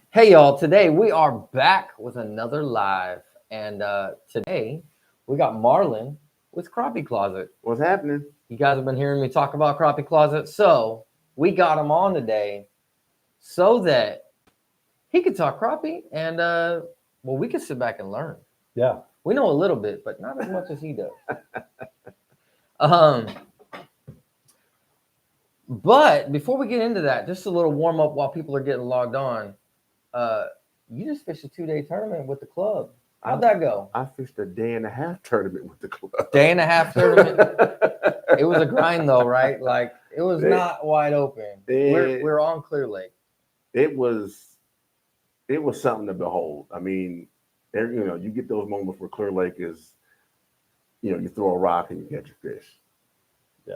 Hey y'all, today we are back with another live. And today we got Marlin with Crappie Closet. What's happening? You guys have been hearing me talk about Crappie Closet. So we got him on today so that he could talk crappie and we could sit back and learn. Yeah. We know a little bit, but not as much as he does. But before we get into that, just a little warm up while people are getting logged on. You just fished a 2-day tournament with the club. How'd that go? I fished a day and a half tournament with the club. Day and a half tournament. It was a grind though, right? Like it was not wide open. We're on Clear Lake. It was something to behold. I mean, you get those moments where Clear Lake is, you throw a rock and you catch a fish.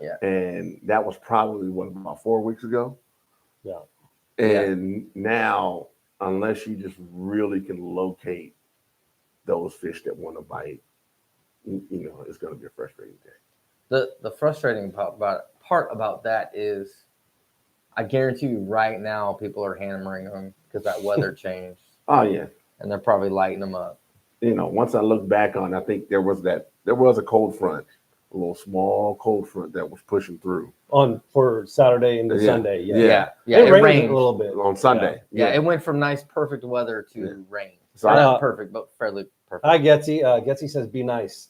Yeah. And that was probably about 4 weeks ago. Yeah. And now, unless you just really can locate those fish that want to bite, it's going to be a frustrating day. The frustrating part about that is, I guarantee you right now people are hammering them because that weather changed. Oh yeah, and they're probably lighting them up. Once I look back on, I think there was a cold front, a little small cold front that was pushing through for Saturday into Sunday. Yeah. It rained a little bit on Sunday. Yeah, it went from nice, perfect weather to rain. So not perfect, but fairly perfect. Hi, Getsy. Getsy says, "Be nice."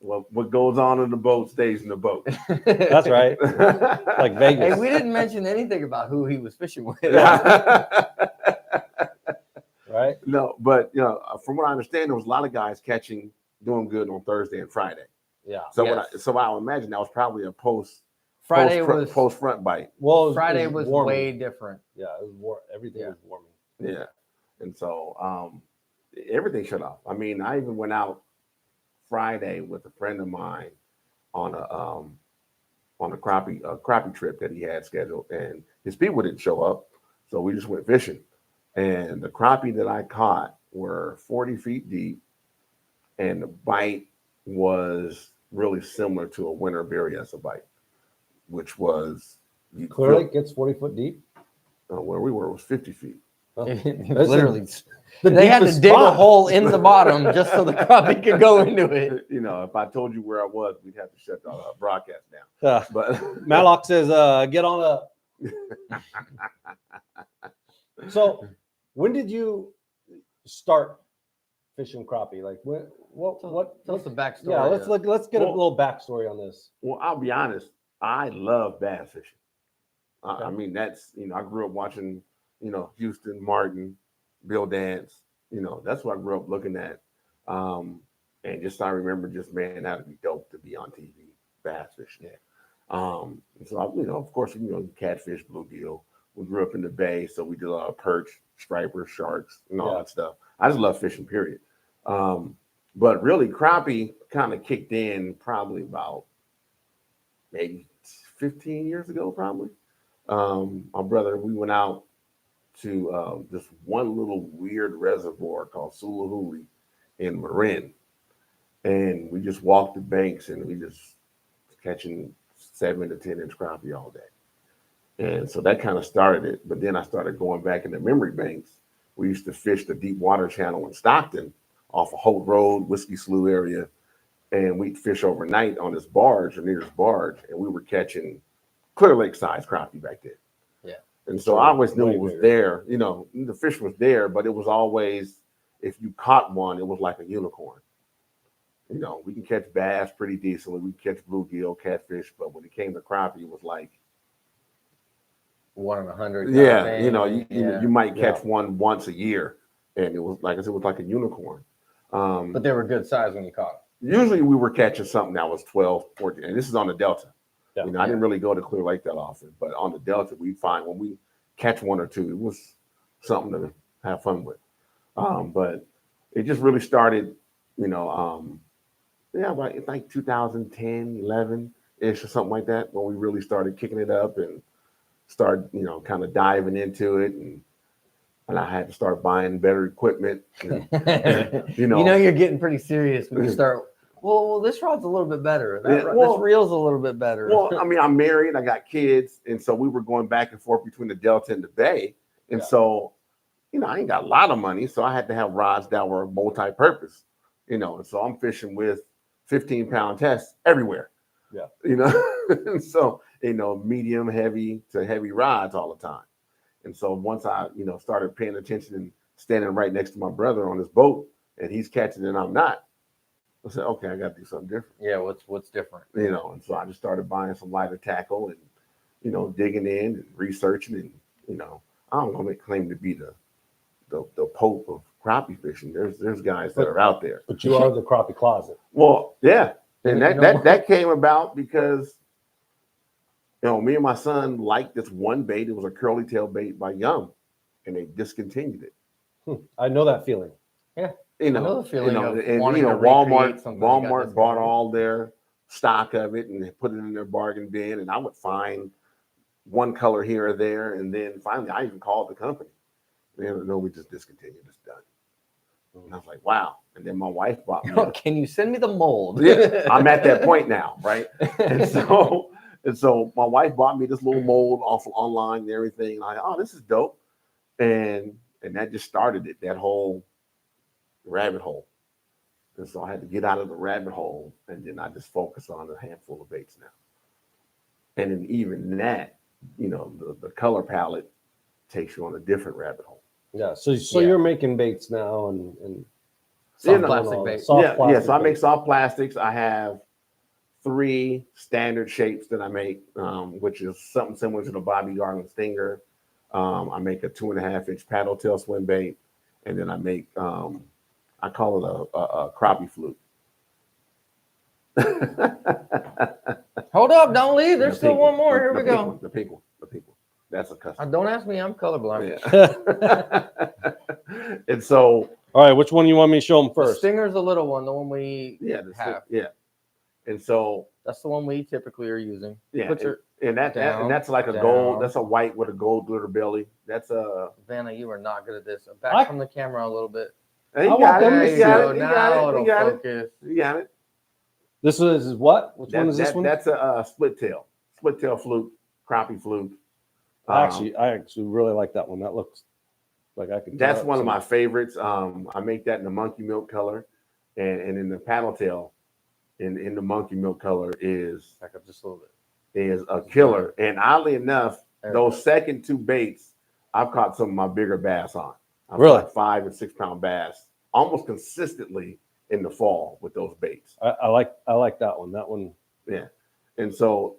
Well, what goes on in the boat stays in the boat. That's right. Like Vegas. Hey, we didn't mention anything about who he was fishing with. Right? No, but from what I understand, there was a lot of guys doing good on Thursday and Friday. Yeah. So I would imagine that was probably a post front bite. Well, Friday was way different. Yeah, it was warm. Everything was warming. Yeah, and so everything shut off. I mean, I even went out Friday with a friend of mine on a crappie trip that he had scheduled, and his people didn't show up, so we just went fishing. And the crappie that I caught were 40 feet deep, and the bite was really similar to a winter berryessa bite, which was Clear Lake gets 40 foot deep. Where we were was 50 feet. Literally, they had to dig a hole in the bottom just so the crappie could go into it. If I told you where I was, we'd have to shut the broadcast down. But Mallock says, "Get on up." So, when did you start fishing crappie? Like, what? Tell us the backstory. Yeah, let's get a little backstory on this. Well, I'll be honest. I love bass fishing. Okay. I mean, that's I grew up watching Houston, Martin, Bill Dance. That's what I grew up looking at. And just I remember man, that would be dope to be on TV, bass fishing. Yeah. So of course, catfish, bluegill. We grew up in the bay, so we did a lot of perch, stripers, sharks, and all that stuff. I just love fishing, period. But really, crappie kind of kicked in probably about maybe 15 years ago, probably. My brother, we went out to this one little weird reservoir called Sulahuli in Marin. And we just walked the banks and we just catching 7 to 10 inch crappie all day. And so that kind of started it. But then I started going back in the memory banks. We used to fish the deep water channel in Stockton off of Holt Road, Whiskey Slough area. And we'd fish overnight on this barge, or near this barge, and we were catching Clear Lake size crappie back then. Yeah. And so I always knew it was there. The fish was there, but it was always, if you caught one, it was like a unicorn. We can catch bass pretty decently. We can catch bluegill, catfish, but when it came to crappie, it was like 1 in 100. Yeah, you might catch one once a year, and it was like a unicorn. But they were good size when you caught them. Usually we were catching something that was 12, 14, and this is on the Delta. Yeah. I didn't really go to Clear Lake that often, but on the Delta, we find when we catch 1 or 2, it was something to have fun with. But it just really started, about like 2010, 11-ish or something like that, when we really started kicking it up and started, kind of diving into it. And I had to start buying better equipment. And, you're getting pretty serious when you start Well, this rod's a little bit better. Yeah, well- This reel's a little bit better. Well, I mean, I'm married, I got kids, and so we were going back and forth between the Delta and the Bay. And Yeah. so, I ain't got a lot of money, so I had to have rods that were multi-purpose, and so I'm fishing with 15-pound tests everywhere. Yeah. And so, medium, heavy to heavy rods all the time. And so once I, started paying attention and standing right next to my brother on his boat and he's catching and I'm not, I said, okay, I got to do something different. Yeah, what's different? And so I just started buying some lighter tackle and, digging in and researching and, I don't want to claim to be the pope of crappie fishing. There's guys that are out there. But you are the crappie closet. Well, yeah. And that came about because, me and my son liked this one bait. It was a curly tail bait by Young, and they discontinued it. I know that feeling. Yeah. I know the feeling of and wanting to recreate something that got Walmart bought discontinued. all their stock of it and they put it in their bargain bin, and I would find one color here or there, and then finally I even called the company. No, we just discontinued. It's done. And I was like, wow. And then my wife bought me. Can you send me the mold? Yeah, I'm at that point now, right? And so my wife bought me this little mold off of online and everything. And oh, this is dope. And that just started it, that whole rabbit hole. And so I had to get out of the rabbit hole, and then I just focus on a handful of baits now. And then even that, the color palette takes you on a different rabbit hole. Yeah. So you're making baits now and Soft plastic bait. Yeah. So I make soft plastics. I have 3 standard shapes that I make, which is something similar to the Bobby Garland Stinger. I make a 2.5-inch paddle tail swim bait, and then I make I call it a crappie flute. Hold up, don't leave. There's still one more. Here we The go. pink one. That's a custom. Don't ask me. I'm colorblind. Yeah. And so, all right, which one you want me to show them The first? Stinger's a little one. The one we have. Yeah. And so That's the one we typically are using. yeah, Put your and that's like a down. gold. That's a white with a gold glitter belly. That's a. Vanna, you are not good at this. Back I- from the camera a little bit. Hey, you I got want them it. to There You you got go. it. You Now got it. it'll You got it. focus. You got it. This is what? Which one is this one? That's a split tail flute, crappie flute. I actually really like that one. That looks like I could. That's one of my favorites. I make that in the monkey milk color, and in the paddle tail, in the monkey milk color is Back up just a little bit. is a killer. And oddly enough, There we those second 2 baits, I've caught some of my bigger bass on. I've Really? caught 5 and 6 pound bass almost consistently in the fall with those baits. I like that one. That one. Yeah. And so,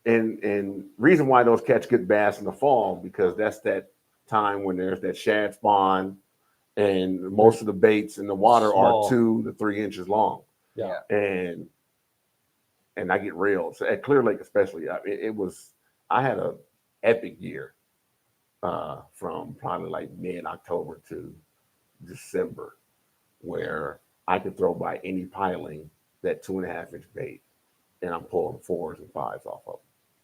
and reason why those catch good bass in the fall, because that's that time when there's that shad spawn, and most of the baits in the water Small. are 2 to 3 inches long. Yeah. And I get reeled. So at Clear Lake, especially, I had a epic year from probably like mid-October to December, where I could throw by any piling that 2.5-inch bait, and I'm pulling 4s and 5s off of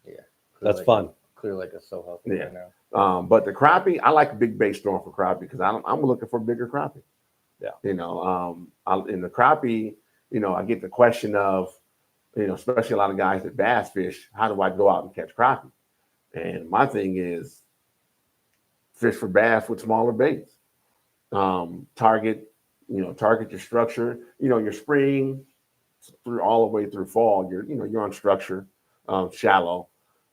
Yeah. That's fun. Clear Lake is so healthy Yeah. right now. them. But the crappie, I like a big bait storm for crappie because I'm looking for bigger crappie. Yeah. In the crappie, I get the question of, especially a lot of guys that bass fish, how do I go out and catch crappie? And my thing is fish for bass with smaller baits. Target your structure, your spring through all the way through fall, you're on structure, shallow.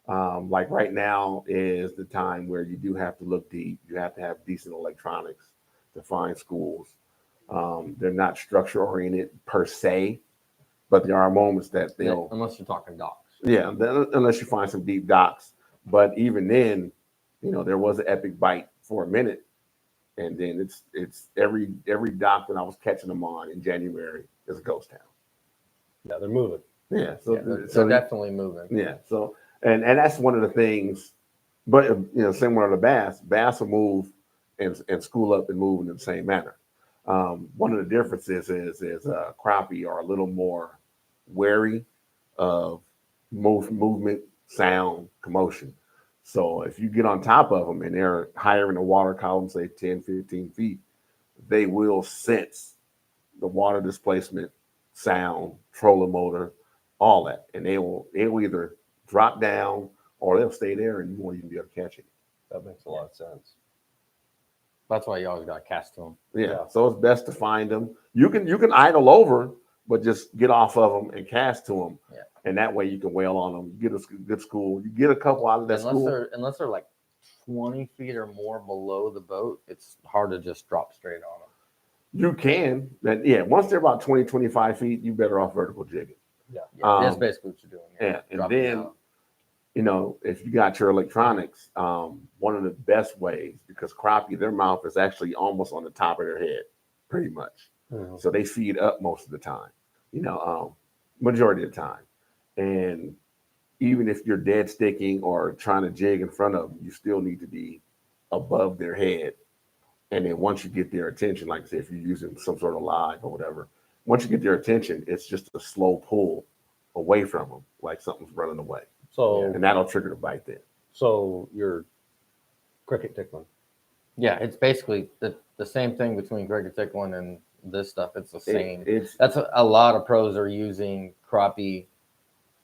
Like right now is the time where you do have to look deep. You have to have decent electronics to find schools. They're not structure oriented per se, but there are moments that they'll, Unless you're talking docks. unless you find some deep docks. But even then, there was an epic bite for a minute, and then it's every dock that I was catching them on in January is a ghost town. Yeah, they're moving. Yeah, They're definitely moving. yeah. So and that's one of the things. But similar to bass will move and school up and move in the same manner. One of the differences is crappie are a little more wary of movement, sound, commotion. So if you get on top of them and they're higher in the water column, say 10, 15 feet, they will sense the water displacement sound, trolling motor, all that, and they'll either drop down or they'll stay there, and you won't even be able to catch it. That makes a lot of sense. That's why you always got to cast to them. Yeah, so it's best to find them. You can idle over, but just get off of them and cast to them. Yeah. And that way you can wail on them. You get a good school. You get a couple out of that school. Unless they're like 20 feet or more below the boat, it's hard to just drop straight on them. You can. Once they're about 20, 25 feet, you better off vertical jigging. Yeah, that's basically what you're doing. Yeah, and then, if you got your electronics, one of the best ways, because crappie, their mouth is actually almost on the top of their head, pretty much. Mhm. So they feed up most of the time, majority of the time. And even if you're dead sticking or trying to jig in front of them, you still need to be above their head. And then once you get their attention, like I said, if you're using some sort of live or whatever, once you get their attention, it's just a slow pull away from them, like something's running away. So, And that'll trigger the bite then. so you're cricket tickling. Yeah, it's basically the same thing between cricket tickling and this stuff. It's the same. That's a lot of pros are using crappie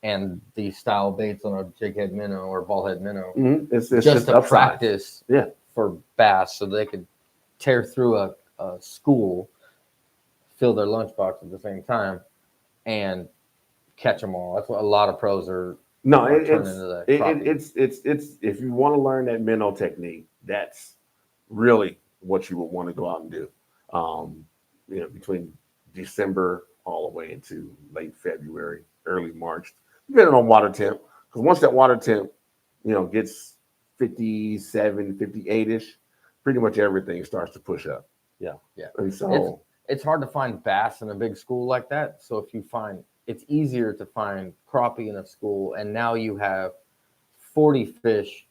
and these style baits on a jig head minnow or ball head minnow It's just to upside. practice Yeah. for bass so they could tear through a school, fill their lunchbox at the same time, and catch them all. That's what a lot of pros are. No, turning into the crappie. it's if you want to learn that minnow technique, that's really what you would want to go out and do. Between December all the way into late February, early March, depending on water temp. Because once that water temp, gets 57, 58-ish, pretty much everything starts to push up. Yeah. And so It's hard to find bass in a big school like that. So if you find it's easier to find crappie in a school, and now you have 40 fish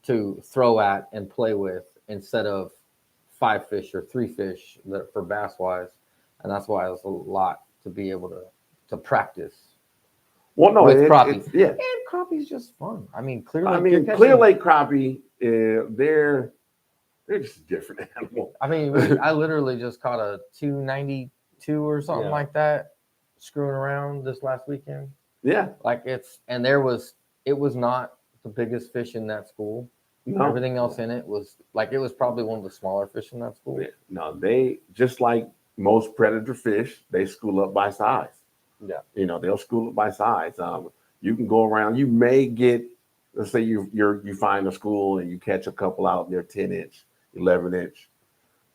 to throw at and play with instead of 5 fish or 3 fish that for bass wise, and that's why it's a lot to be able to practice. Well, no, with crappie. And crappie's just fun. I mean, Clear Lake crappie, they're just a different animal. I mean, I literally just caught a 292 or something like that, screwing around this last weekend. Yeah, it was not the biggest fish in that school. No. Everything else in it was probably one of the smaller fish in that school. Yeah. No, they just like most predator fish, they school up by size. Yeah. They'll school up by size. You can go around, you may get, let's say you find a school and you catch a couple out there 10-inch, 11-inch.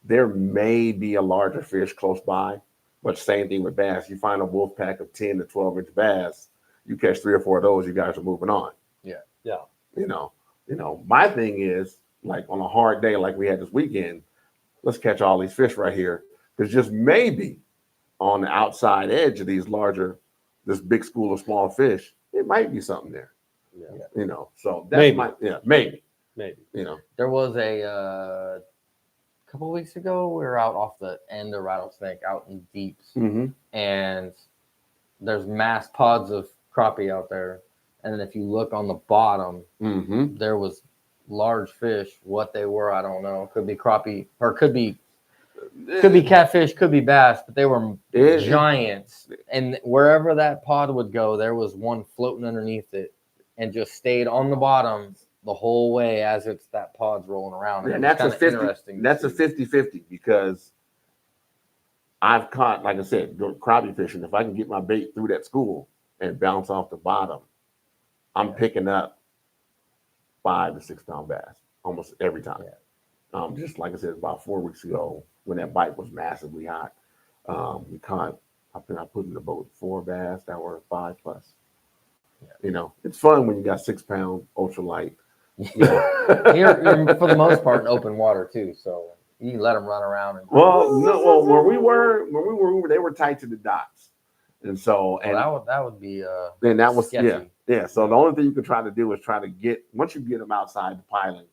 There may be a larger fish close by, but same thing with bass. You find a wolf pack of 10 to 12-inch bass, you catch 3 or 4 of those, you guys are moving on. Yeah. Yeah. My thing is, like on a hard day like we had this weekend, let's catch all these fish right here. Because just maybe on the outside edge of this big school of small fish, it might be something there. Yeah. So that's maybe. There was a couple weeks ago, we were out off the end of Rattlesnake out in deeps, and there's mass pods of crappie out there. And then if you look on the bottom, there was large fish. What they were, I don't know. Could be crappie, or could be catfish, could be bass, but they were giants. And wherever that pod would go, there was one floating underneath it and just stayed on the bottom the whole way as that pod's rolling around. And that's a 50-50 because I've caught, like I said, crappie fishing. If I can get my bait through that school and bounce off the bottom, I'm picking up 5 to 6 pound bass almost every time. Yeah. Just like I said, about 4 weeks ago when that bite was massively hot, we caught. I put in the boat 4 bass that were 5 plus. Yeah. It's fun when you got 6 pound ultralight. You're for the most part in open water too, so you can let them run around. Where we were, they were tight to the docks, and so that would be then that was sketchy. Yeah. So the only thing you can try to do is try to get, once you get them outside the pilings,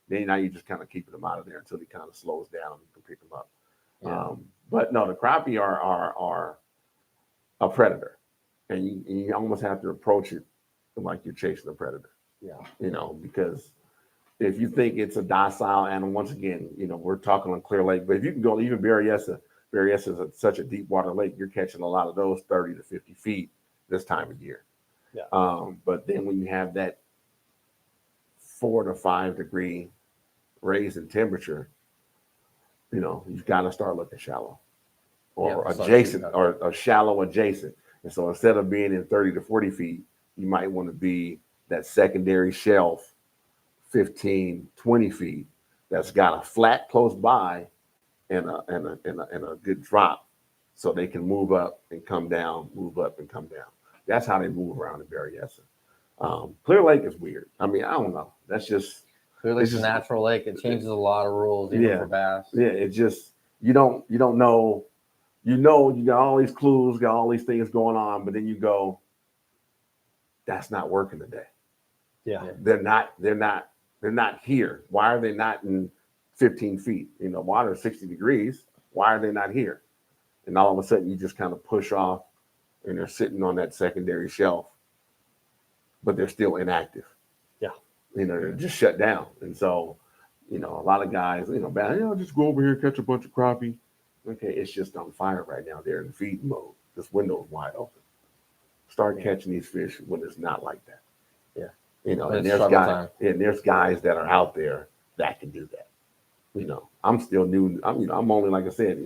then now you just kind of keeping them out of there until he kind of slows down. You can pick them up. Yeah. But no, the crappie are a predator, and you almost have to approach it like you're chasing a predator. Yeah. Because if you think it's a docile animal, once again, we're talking on Clear Lake, but if you can go even Berryessa, Berryessa is such a deep water lake. You're catching a lot of those 30 to 50 feet this time of year. Yeah. But then when you have that 4 to 5 degree raise in temperature, you've got to start looking shallow or adjacent or shallow adjacent. And so instead of being in 30 to 40 feet, you might want to be that secondary shelf, 15, 20 feet, that's got a flat close by and a good drop, so they can move up and come down, move up and come down. That's how they move around in Berryessa. Clear Lake is weird. I mean, I don't know. That's just Clear Lake's a natural lake. It changes a lot of rules, even for bass. Yeah, it just you don't know. You got all these clues, got all these things going on, but then you go, that's not working today. Yeah. They're not here. Why are they not in 15 feet? Water is 60 degrees. Why are they not here? And all of a sudden you just kind of push off and they're sitting on that secondary shelf, but they're still inactive. Yeah. They're just shut down. And so, a lot of guys, just go over here, catch a bunch of crappie. Okay, it's just on fire right now. They're in feeding mode. This window is wide open. Start catching these fish when it's not like that. Yeah. And there's guys that are out there that can do that. I'm still new. I'm only, like I said,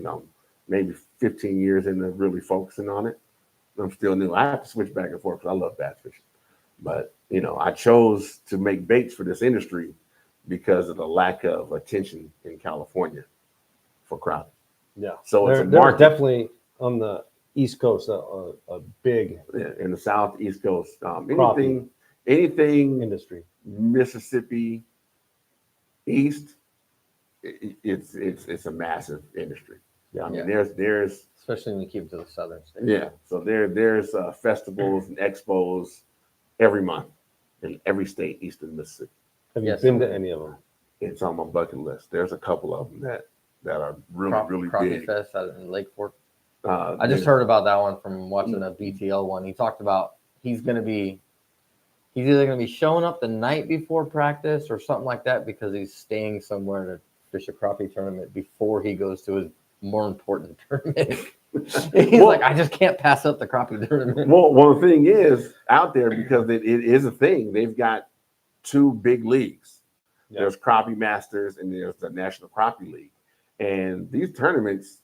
maybe 15 years into really focusing on it. I'm still new. I have to switch back and forth because I love bass fishing. But, I chose to make baits for this industry because of the lack of attention in California for crappie. Yeah. So it's a they're market. Definitely on the East Coast, a big In the South, East Coast, Crappie anything industry. Mississippi East, it's a massive industry. I mean, there's especially when you keep it to the southern states. Yeah, so there's festivals and expos every month in every state east of Mississippi. Have you been to any of them? It's on my bucket list. There's a couple of them that are really Crappie big. Fest out in Lake Fork. I just heard about that one from watching a BTL one. He talked about he's either going to be showing up the night before practice or something like that because he's staying somewhere to fish a crappie tournament before he goes to his more important tournament. He's like, I just can't pass up the crappie tournament. Well, the thing is out there, because it is a thing. They've got two big leagues. Yeah. There's Crappie Masters and there's the National Crappie League. And these tournaments,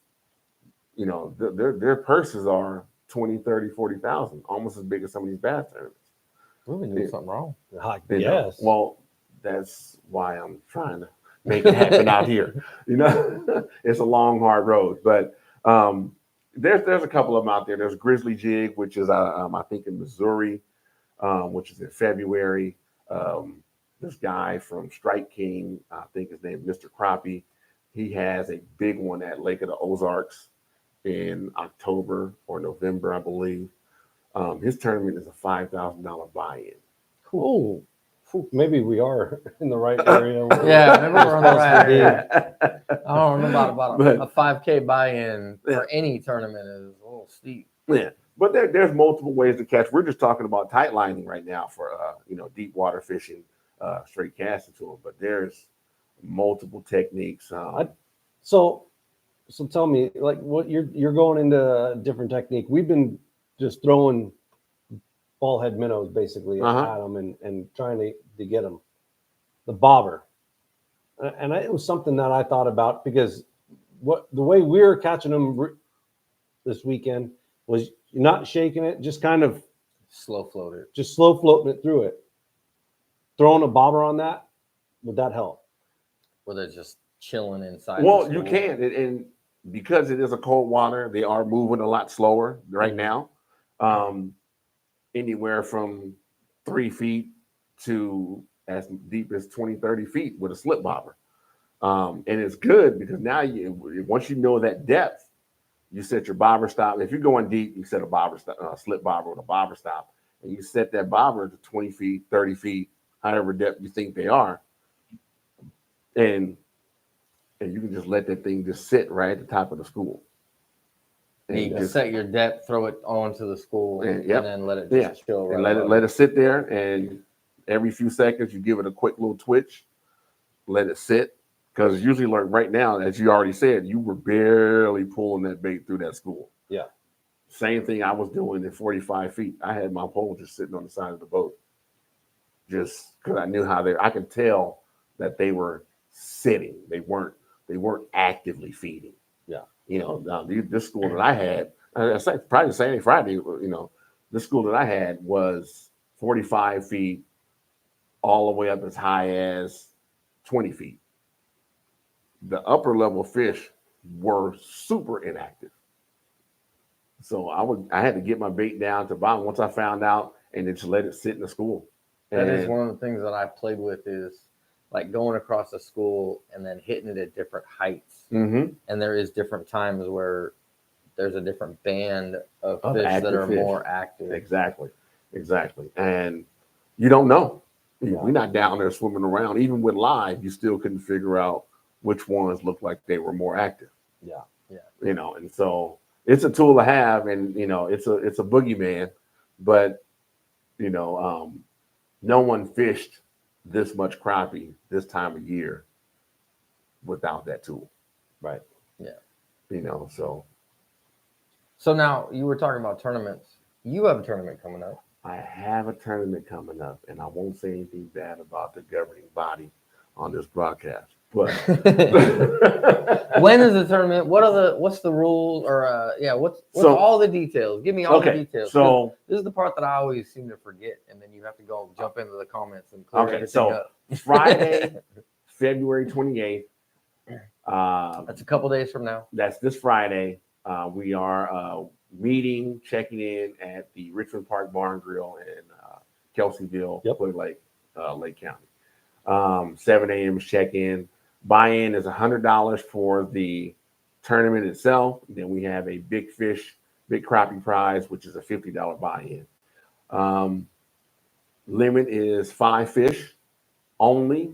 their purses are 20, 30, 40,000, almost as big as some of these bass tournaments. We've been doing something wrong. Yes. Well, that's why I'm trying to make it happen out here. It's a long, hard road. But there's a couple of them out there. There's Grizzly Jig, which is I think in Missouri, which is in February. This guy from Strike King, I think his name is Mr. Crappie. He has a big one at Lake of the Ozarks in October or November, I believe. His tournament is a $5,000 buy-in. Cool. Maybe we are in the right area. Yeah, maybe we're on the right area. I don't know about a 5K buy-in for any tournament is a little steep. Yeah, but there's multiple ways to catch. We're just talking about tight lining right now for deep water fishing, straight casting to them. But there's multiple techniques. So tell me, like, what you're going into a different technique. We've been just throwing ball head minnows basically at them and trying to get them. The bobber, and it was something that I thought about because the way we were catching them this weekend was you're not shaking it, just kind of slow floating it through it. Throwing a bobber on that, would that help? Where they're just chilling inside. Well, you can, and because it is a cold water, they are moving a lot slower right now. Anywhere from 3 feet to as deep as 20, 30 feet with a slip bobber. And it's good because now once you know that depth, you set your bobber stop. If you're going deep, you set a bobber stop, slip bobber with a bobber stop, and you set that bobber to 20 feet, 30 feet, however depth you think they are. And you can just let that thing just sit right at the top of the school. And you can set your depth, throw it onto the school, and then let it just chill. And let it sit there, and every few seconds you give it a quick little twitch, let it sit, Because usually, like right now, as you already said, you were barely pulling that bait through that school. Yeah. Same thing I was doing at 45 feet. I had my pole just sitting on the side of the boat, just because I knew how I could tell that they were sitting. They weren't actively feeding. Yeah. This school that I had, probably Saturday, Friday, this school that I had was 45 feet all the way up as high as 20 feet. The upper level fish were super inactive. So I had to get my bait down to bottom once I found out, and then just let it sit in the school. That is one of the things that I've played with, is like going across the school and then hitting it at different heights. Mm-hmm. And there is different times where there's a different band of fish that are more active. Exactly. And you don't know. Yeah. We're not down there swimming around. Even with live, you still couldn't figure out which ones looked like they were more active. Yeah. And so it's a tool to have, and it's a boogeyman, but no one fished this much crappie this time of year without that tool. Right. Yeah. So now you were talking about tournaments. You have a tournament coming up. I have a tournament coming up, and I won't say anything bad about the governing body on this broadcast. But when is the tournament? What's the rules? Or what's all the details? Give me all the details. So this is the part that I always seem to forget, and then you have to go jump into the comments and clear everything up. Friday, February 28th. That's a couple days from now. That's this Friday. We are checking in at the Richmond Park Barn Grill in Kelseyville, Clear Lake, Lake County. 7 a.m. is check-in. Buy-in is $100 for the tournament itself. Then we have a big crappie prize, which is a $50 buy-in. Limit is 5 fish only.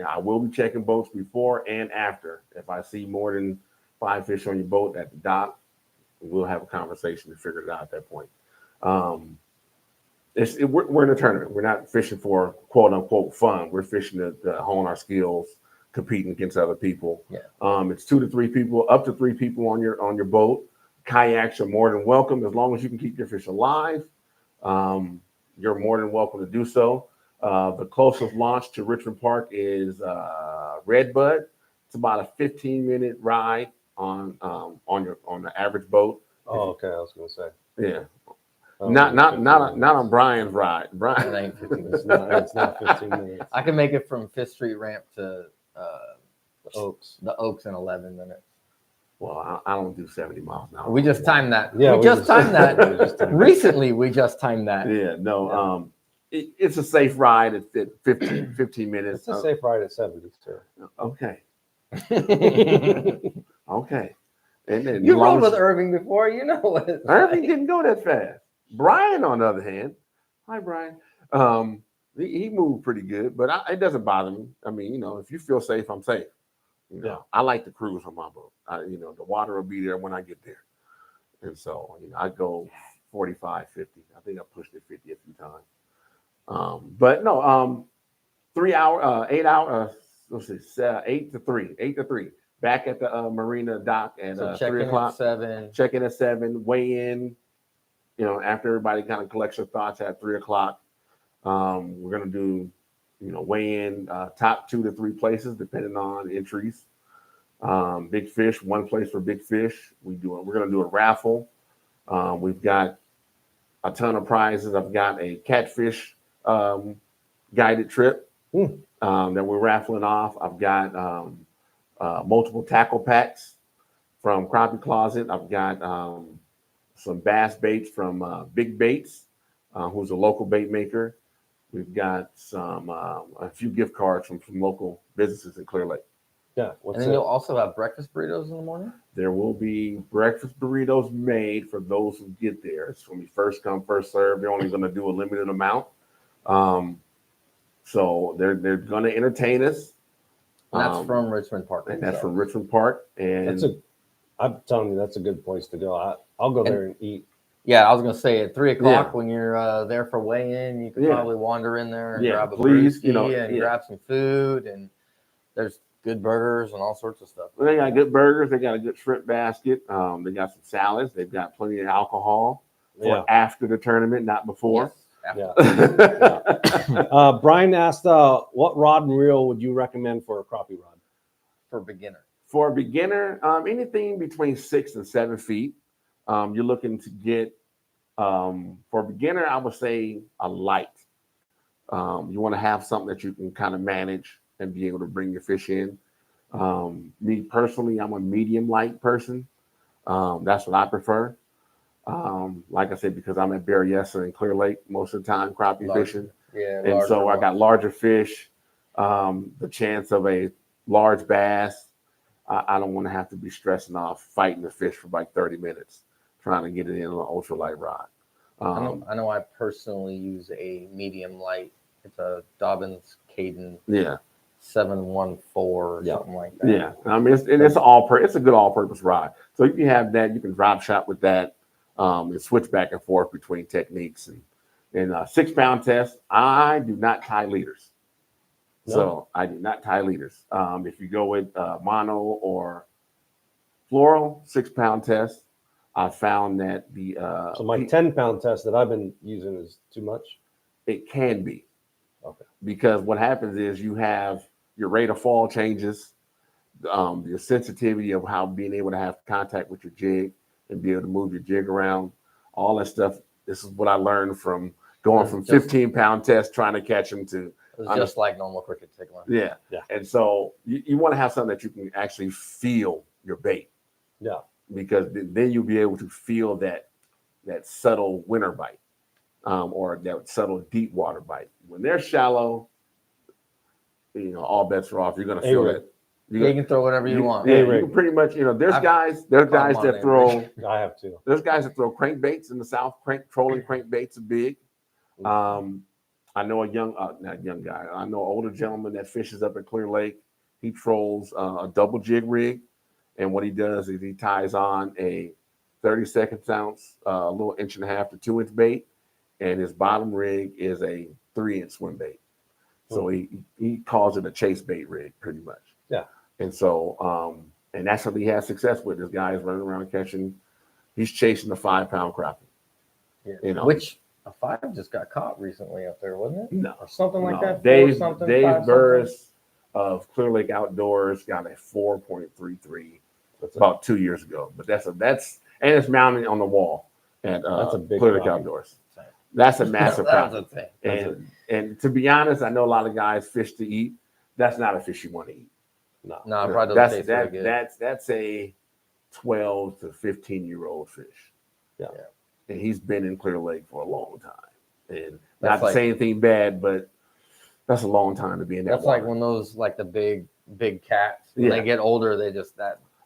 I will be checking boats before and after. If I see more than 5 fish on your boat at the dock, we'll have a conversation to figure it out at that point. We're in a tournament. We're not fishing for quote unquote fun. We're fishing to hone our skills, competing against other people. Yeah. It's 2 to 3 people, up to 3 people on your boat. Kayaks are more than welcome as long as you can keep your fish alive. You're more than welcome to do so. The closest launch to Richmond Park is Redbud. It's about a 15-minute ride on the average boat. Oh, okay. I was gonna say. Yeah. Not on Brian's ride. Brian. It ain't 15 minutes. It's not 15 minutes. I can make it from Fifth Street ramp to the Oaks in 11 minutes. Well, I don't do 70 miles an hour. We just timed that. Yeah, we just timed that. Recently, we just timed that. Yeah, no. Yeah. It's a safe ride at 15 minutes. It's a safe ride at 70, sir. Okay. Okay. And then you rode with Irving before, you know what it's Irving didn't go that fast. Brian, on the other hand, hi Brian. He moved pretty good, but it doesn't bother me. I mean, if you feel safe, I'm safe. I like to cruise on my boat. The water will be there when I get there, and so I go 45, 50. I think I pushed it 50 a few times. But no, 3 hour, 8 hour. Let's see, 8 to 3. Back at the marina dock at 3 o'clock. 7. Check-in at 7. Weigh in. After everybody kind of collects their thoughts at 3 o'clock. We're gonna do, weigh in top 2 to 3 places depending on entries. Big fish, 1 place for big fish. We're gonna do a raffle. We've got a ton of prizes. I've got a catfish guided trip that we're raffling off. I've got multiple tackle packs from Crappie Closet. I've got some bass baits from Big Baits, who's a local bait maker. We've got a few gift cards from some local businesses in Clear Lake. Yeah. And then you'll also have breakfast burritos in the morning? There will be breakfast burritos made for those who get there. It's going to be first come, first serve. They're only going to do a limited amount. So they're going to entertain us. And that's from Richmond Park. And that's from Richmond Park. And I'm telling you, that's a good place to go. I'll go there and eat. Yeah, I was going to say at 3 o'clock when you're there for weigh-in, you can probably wander in there and grab a brewski and grab some food. And there's good burgers and all sorts of stuff. They got good burgers. They got a good shrimp basket. They got some salads. They've got plenty of alcohol for after the tournament, not before. Yes, Brian asked, what rod and reel would you recommend for a crappie rod? For beginner. For a beginner, anything between 6 and 7 feet. You're looking to get, for a beginner, I would say a light. You want to have something that you can kind of manage and be able to bring your fish in. Me personally, I'm a medium light person. That's what I prefer. Like I said, because I'm at Berryessa and Clear Lake most of the time, crappie fishing. Yeah, and so I got larger fish. The chance of a large bass, I don't want to have to be stressing off fighting the fish for like 30 minutes trying to get it in on an ultralight rod. I know I personally use a medium light. It's a Dobbins Caden 714 or something like that. Yeah, I mean, it's a good all-purpose rod. So you can have that. You can drop shot with that and switch back and forth between techniques. And 6-pound test, I do not tie leaders. No. So I do not tie leaders. If you go with mono or floral 6-pound test, I found that the so my 10-pound test that I've been using is too much. It can be, because what happens is you have your rate of fall changes, your sensitivity of how being able to have contact with your jig and be able to move your jig around, all that stuff. This is what I learned from going from 15-pound test trying to catch them to. It's just like normal cricket tickling. Yeah. And so you want to have something that you can actually feel your bait. Yeah. Because then you'll be able to feel that subtle winter bite, or that subtle deep water bite. When they're shallow, all bets are off. You're going to feel that. You can throw whatever you want. Yeah, you can pretty much. There's guys that throw. I have to. There's guys that throw crankbaits in the South. Trolling crankbaits are big. I know not young guy. I know an older gentleman that fishes up at Clear Lake. He trolls a double jig rig, and what he does is he ties on a 32 ounce, a little 1.5 to 2 inch bait, and his bottom rig is a 3-inch swim bait. So he calls it a chase bait rig, pretty much. Yeah. And so, and that's what he has success with. This guy is running around catching. He's chasing the 5-pound crappie. Yeah. Which a 5 just got caught recently up there, wasn't it? No, or something like that. Dave Burris of Clear Lake Outdoors got a 4.33 about 2 years ago. But that's and it's mounted on the wall at that's a big Clear Lake Outdoors. That's a massive crappie. And to be honest, I know a lot of guys fish to eat. That's not a fish you want to eat. No, it probably doesn't taste very good. That's a 12 to 15-year-old fish. Yeah. And he's been in Clear Lake for a long time. And not to say anything bad, but that's a long time to be in that. That's water. like when those the big cats, when they get older, they just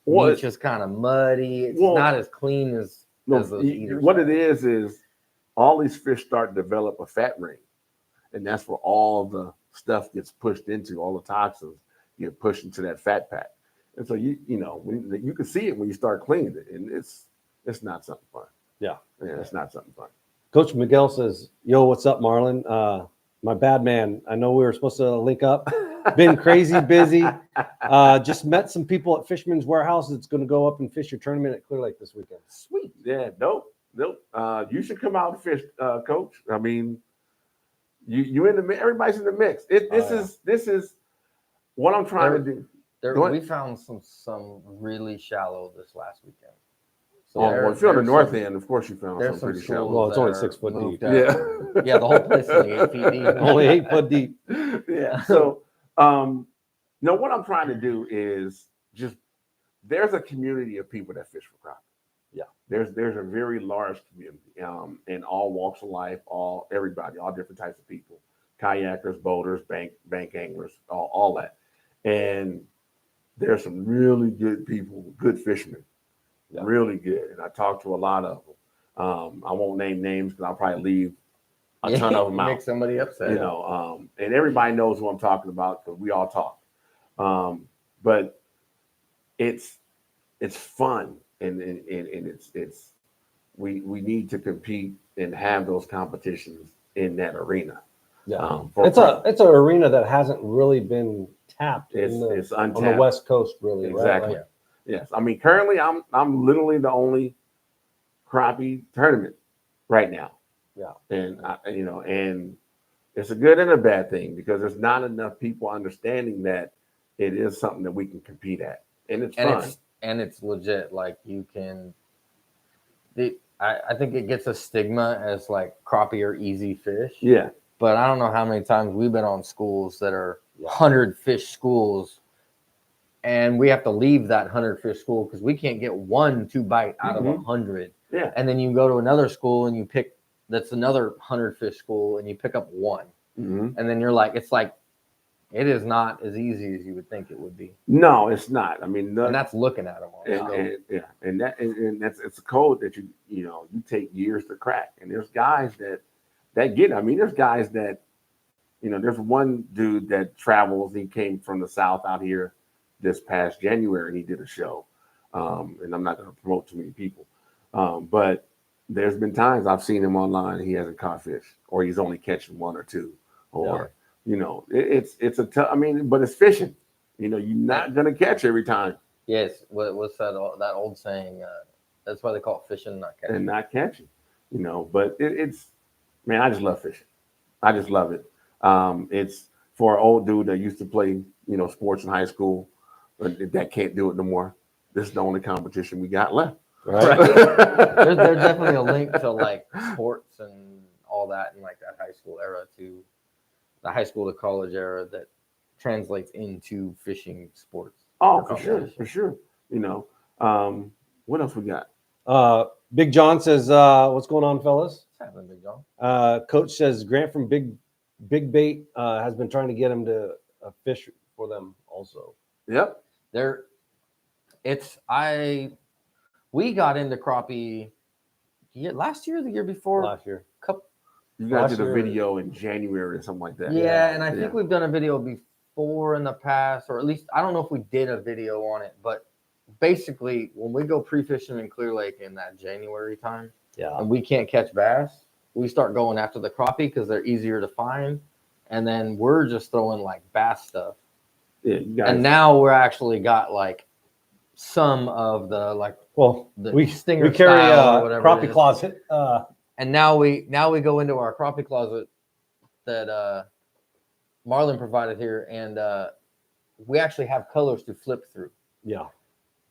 beach is kind of muddy. It's not as clean as those eaters. What it is all these fish start to develop a fat ring. And that's where all the stuff gets pushed into, all the toxins get pushed into that fat pack. And so you can see it when you start cleaning it, and it's not something fun. Yeah, it's not something fun. Coach Miguel says, "Yo, what's up, Marlin? My bad man. I know we were supposed to link up. Been crazy busy. Just met some people at Fisherman's Warehouse. That's going to go up and fish your tournament at Clear Lake this weekend. Sweet, yeah, dope. You should come out and fish, Coach. I mean, you in the mix. Everybody's in the mix. This is what I'm trying to do. We found some really shallow this last weekend. So if you're on the north end, of course you found some pretty shallow. Well, it's only 6 foot deep. Yeah, the whole place is only 8 feet deep. Only 8 foot deep. Yeah. So, what I'm trying to do is there's a community of people that fish for crappie. Yeah. There's a very large community, in all walks of life, everybody, all different types of people, kayakers, boaters, bank anglers, all that. And there's some really good people, good fishermen. Yeah. Really good, and I talked to a lot of them. I won't name names because I'll probably leave a ton of them out. Make somebody upset. And everybody knows who I'm talking about because we all talk. But it's fun, and it's we need to compete and have those competitions in that arena. Yeah, it's an arena that hasn't really been tapped. It's untapped on the West Coast, really. Exactly. Right? Like, yes. I mean, currently, I'm literally the only crappie tournament right now. Yeah. And and it's a good and a bad thing because there's not enough people understanding that it is something that we can compete at, and it's fun. It's legit. Like you can. I think it gets a stigma as like crappie are easy fish. Yeah. But I don't know how many times we've been on schools that are 100 fish schools, and we have to leave that 100 fish school because we can't get 1 to bite out of 100. Yeah. And then you go to another school and you pick that's another 100 fish school and you pick up 1. And then you're like, it's like, it is not as easy as you would think it would be. No, it's not. I mean, and that's looking at them all. And it's a code that you take years to crack. And there's guys that get. I mean, there's guys that, there's one dude that travels. He came from the South out here this past January, and he did a show. And I'm not going to promote too many people, but there's been times I've seen him online. And he hasn't caught fish, or he's only catching 1 or 2, or. It's a tough. I mean, but it's fishing. You're not gonna catch every time. Yes. What's that old saying? That's why they call it fishing, not catching. And not catching. But it's man, I just love fishing. I just love it. It's for an old dude that used to play, sports in high school, but that can't do it no more. This is the only competition we got left. Right. there's definitely a link to like sports and all that in like that high school era to the high school to college era that translates into fishing sports. Oh, for sure. What else we got? Big John says, "What's going on, fellas?" What's happening, Big John? Coach says Grant from Big Bait has been trying to get him to fish for them also. Yep. We got into crappie last year or the year before? Last year. You guys did a video in January or something like that. Yeah, and I think we've done a video before in the past, or at least I don't know if we did a video on it, but basically when we go pre-fishing in Clear Lake in that January time, and we can't catch bass, we start going after the crappie because they're easier to find, and then we're just throwing like bass stuff. Yeah, you guys. And now we're actually got like some of the like stinger we carry style or whatever crappie closet. And now we go into our crappie closet that Marlin provided here, and we actually have colors to flip through. Yeah.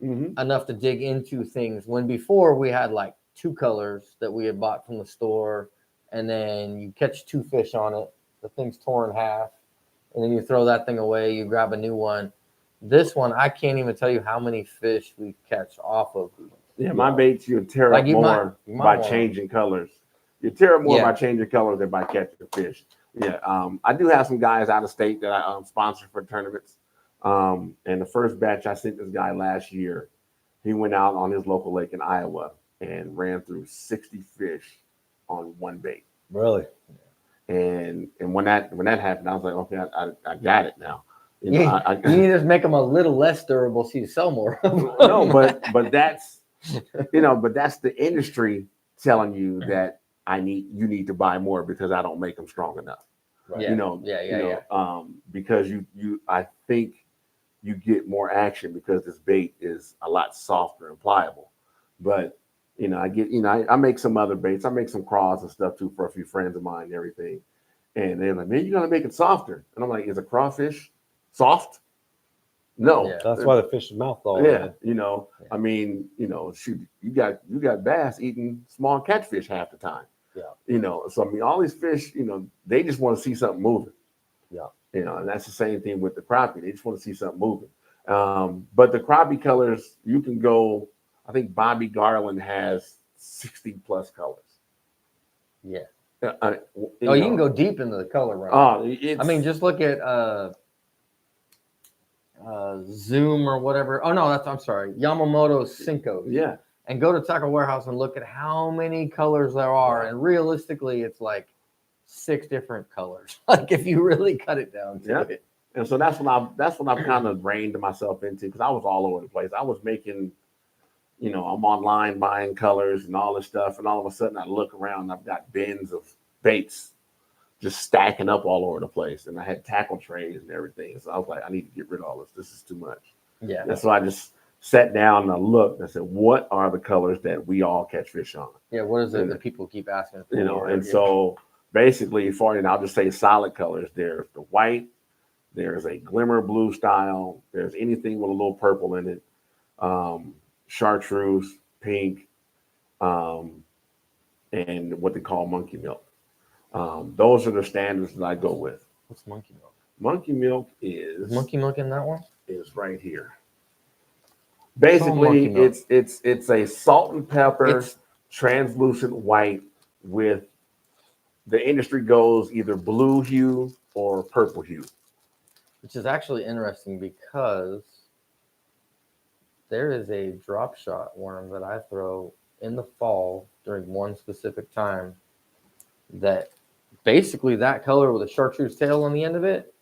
Enough to dig into things. When before we had like 2 colors that we had bought from the store, and then you catch 2 fish on it, the thing's torn in half, and then you throw that thing away, you grab a new one. This one, I can't even tell you how many fish we catch off of. Yeah, my baits you tear up more by changing colors. You tear up more by changing colors than by catching the fish. Yeah, I do have some guys out of state that I sponsor for tournaments. And the first batch I sent this guy last year, he went out on his local lake in Iowa and ran through 60 fish on 1 bait. Really? And when that happened, I was like, okay, I got it now. You need to just make them a little less durable so you sell more. No, but that's but that's the industry telling you that you need to buy more because I don't make them strong enough. Right. Because I think you get more action because this bait is a lot softer and pliable. But I make some other baits. I make some craws and stuff too for a few friends of mine and everything. And they're like, man, you gotta make it softer. And I'm like, is a crawfish soft? No. Yeah, that's why the fish's mouth all I mean, shoot, you got bass eating small catfish half the time. Yeah. So I mean, all these fish, they just want to see something moving. Yeah. And that's the same thing with the crappie. They just want to see something moving. But the crappie colors, you can go. I think Bobby Garland has 60 plus colors. Yeah. You can go deep into the color range. I mean, just look at Zoom or whatever. Oh no, I'm sorry, Yamamoto Cinco. Yeah. And go to Tackle Warehouse and look at how many colors there are. And realistically, it's like 6 different colors. Like if you really cut it down to it. And so that's what I've kind of reined myself into because I was all over the place. I was making, I'm online buying colors and all this stuff. And all of a sudden I look around and I've got bins of baits just stacking up all over the place. And I had tackle trays and everything. So I was like, I need to get rid of all this. This is too much. Yeah. And so I just sat down and I looked and I said, what are the colors that we all catch fish on? Yeah, what is it that people keep asking for? You know, and so basically, and I'll just say solid colors. There's the white, there's a glimmer blue style, there's anything with a little purple in it, chartreuse, pink, and what they call monkey milk. Those are the standards that I go with. What's monkey milk? Monkey milk is monkey milk in that one? Is right here. Basically, it's a salt and pepper, translucent white with the industry goes either blue hue or purple hue. Which is actually interesting because there is a drop shot worm that I throw in the fall during one specific time that basically that color with a chartreuse tail on the end of it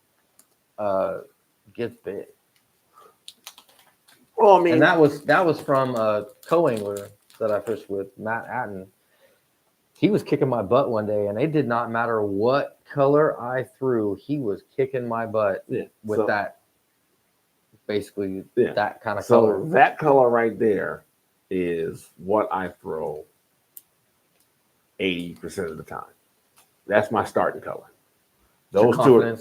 gets big. Well, I mean, and that was from a co-angler that I fished with, Matt Atten. He was kicking my butt one day, and it did not matter what color I threw. He was kicking my butt with that, basically that kind of color. So that color right there is what I throw 80% of the time. That's my starting color. Those two are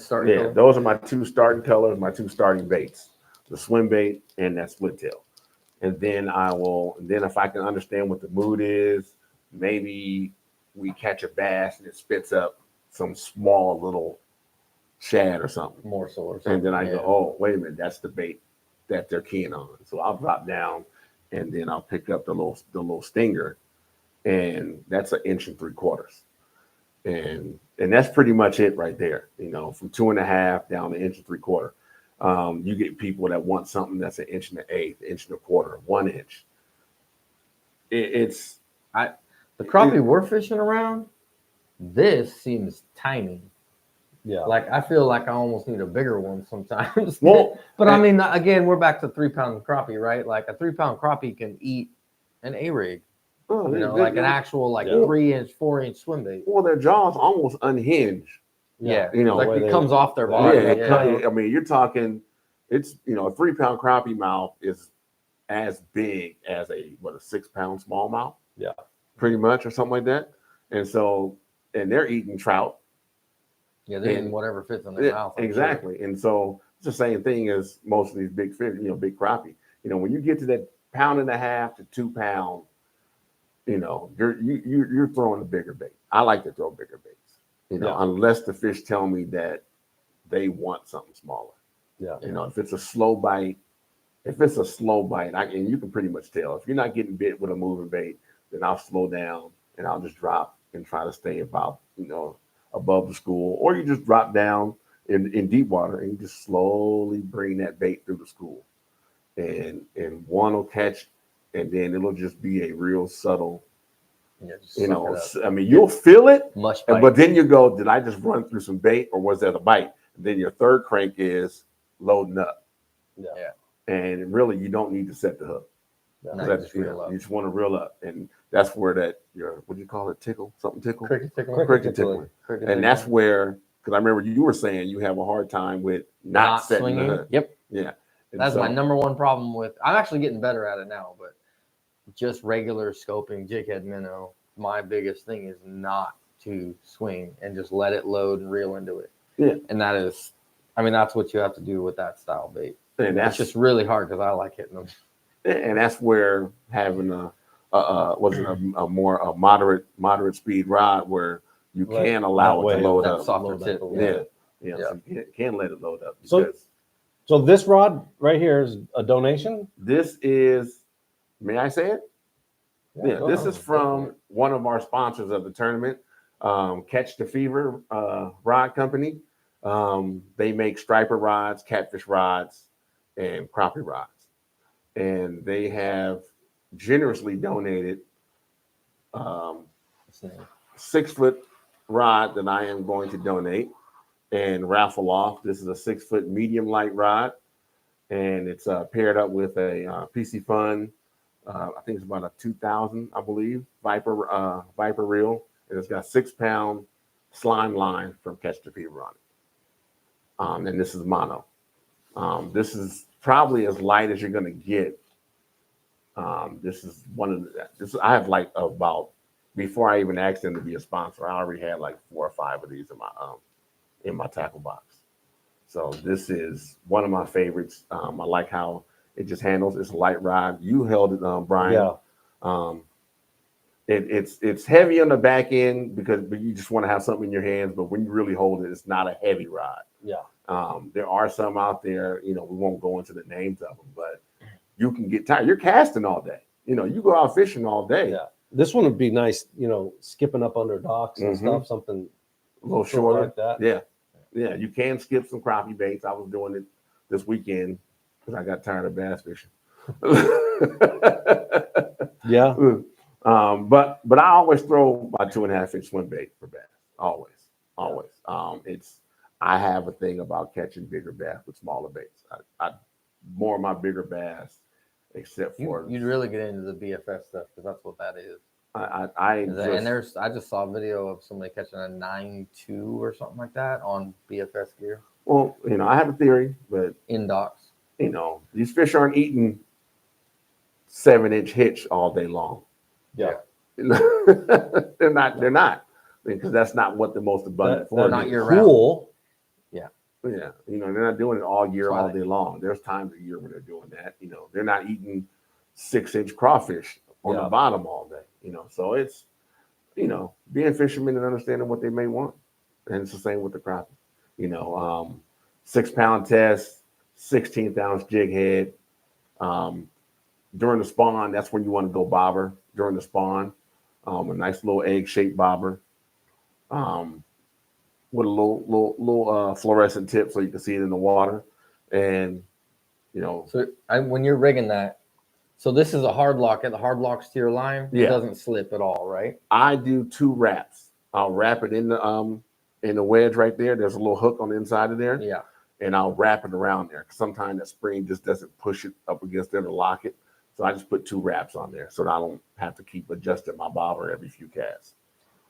those are my two starting colors, my two starting baits. The swim bait and that split tail. And then if I can understand what the mood is, maybe we catch a bass and it spits up some small little shad or something. Morsel or something. And then I go, oh, wait a minute, that's the bait that they're keying on. So I'll drop down and then I'll pick up the little stinger, and that's 1 3/4 inches. And that's pretty much it right there. You know, from 2.5 down to 1 3/4 inches. You get people that want something that's 1 1/8 inches, 1 1/4, 1 inch. The crappie we're fishing around, this seems tiny. Yeah. Like I feel like I almost need a bigger one sometimes. Well, but I mean, again, we're back to 3-pound crappie, right? Like a 3-pound crappie can eat an A-rig. Like an actual 3-inch, 4-inch swim bait. Well, their jaws almost unhinge. Yeah, you know, like it comes off their body. I mean, you're talking, it's a 3-pound crappie mouth is as big as a 6-pound smallmouth. Yeah, pretty much, or something like that. And so, and they're eating trout. Yeah, they're eating whatever fits in their mouth. Exactly. Sure. And so it's the same thing as most of these big fish, big crappie. When you get to that 1.5 to 2 pound, you're throwing a bigger bait. I like to throw bigger baits, unless the fish tell me that they want something smaller. Yeah. If it's a slow bite, and you can pretty much tell. If you're not getting bit with a moving bait, then I'll slow down and I'll just drop and try to stay about, above the school. Or you just drop down in deep water and you just slowly bring that bait through the school. And one will catch, and then it'll just be a real subtle, I mean, you'll feel it, but then you go, did I just run through some bait or was that a bite? And then your third crank is loading up. Yeah. And really, you don't need to set the hook. No, you just want to reel up. And that's where what do you call it? Tickle? Something tickle? Cricket tickle. And that's where, because I remember you were saying you have a hard time with not setting swinging. the hook. Yep. Yeah. And that's my number one problem with, I'm actually getting better at it now, but just regular scoping, jig head minnow, my biggest thing is not to swing and just let it load and reel into it. Yeah. And that's what you have to do with that style bait. And that's just really hard because I like hitting them. And that's where having a moderate speed rod where you can allow it to load up. Softer tip. So you can let it load up. So this rod right here is a donation? This is, may I say it? Yeah, this is from one of our sponsors of the tournament, Catch the Fever Rod Company. They make striper rods, catfish rods, and crappie rods. And they have generously donated 6-foot rod that I am going to donate and raffle off. This is a 6-foot medium light rod, and it's paired up with a PC Fun. I think it's about a 2000, I believe, Viper reel, and it's got 6-pound slime line from Catch the Fever on it. And this is mono. This is probably as light as you're going to get. This is one of the, I have like about, before I even asked them to be a sponsor, I already had like 4 or 5 of these in my tackle box. So this is one of my favorites. I like how it just handles. It's a light rod. You held it, Brian. Yeah. It's heavy on the back end but you just want to have something in your hands. But when you really hold it, it's not a heavy rod. Yeah. There are some out there, we won't go into the names of them, but you can get tired. You're casting all day. You go out fishing all day. Yeah. This one would be nice, skipping up under docks and stuff, something a little shorter like that. Yeah. Yeah. You can skip some crappie baits. I was doing it this weekend because I got tired of bass fishing. Yeah. But I always throw my 2.5-inch swim bait for bass. Always. I have a thing about catching bigger bass with smaller baits. I more of my bigger bass, except for you'd really get into the BFS stuff because that's what that is. I just saw a video of somebody catching a 9.2 or something like that on BFS gear. Well, I have a theory, but in docks, these fish aren't eating 7-inch hitch all day long. Yeah. They're not because that's not what the most abundant form is. Not year round. Cool. Yeah, they're not doing it all year, all day long. There's times of year when they're doing that. They're not eating 6-inch crawfish on the bottom all day. So it's, being fishermen and understanding what they may want, and it's the same with the crappie. 6-pound test, 16th-ounce jig head. During the spawn, that's when you want to go bobber during the spawn. A nice little egg-shaped bobber. With a little fluorescent tip so you can see it in the water. And, So when you're rigging that, so this is a hard lock. It hard locks to your line. Yeah. It doesn't slip at all, right? I do 2 wraps. I'll wrap it in the wedge right there. There's a little hook on the inside of there. Yeah. And I'll wrap it around there. Sometimes that spring just doesn't push it up against there to lock it. So I just put 2 wraps on there so that I don't have to keep adjusting my bobber every few casts.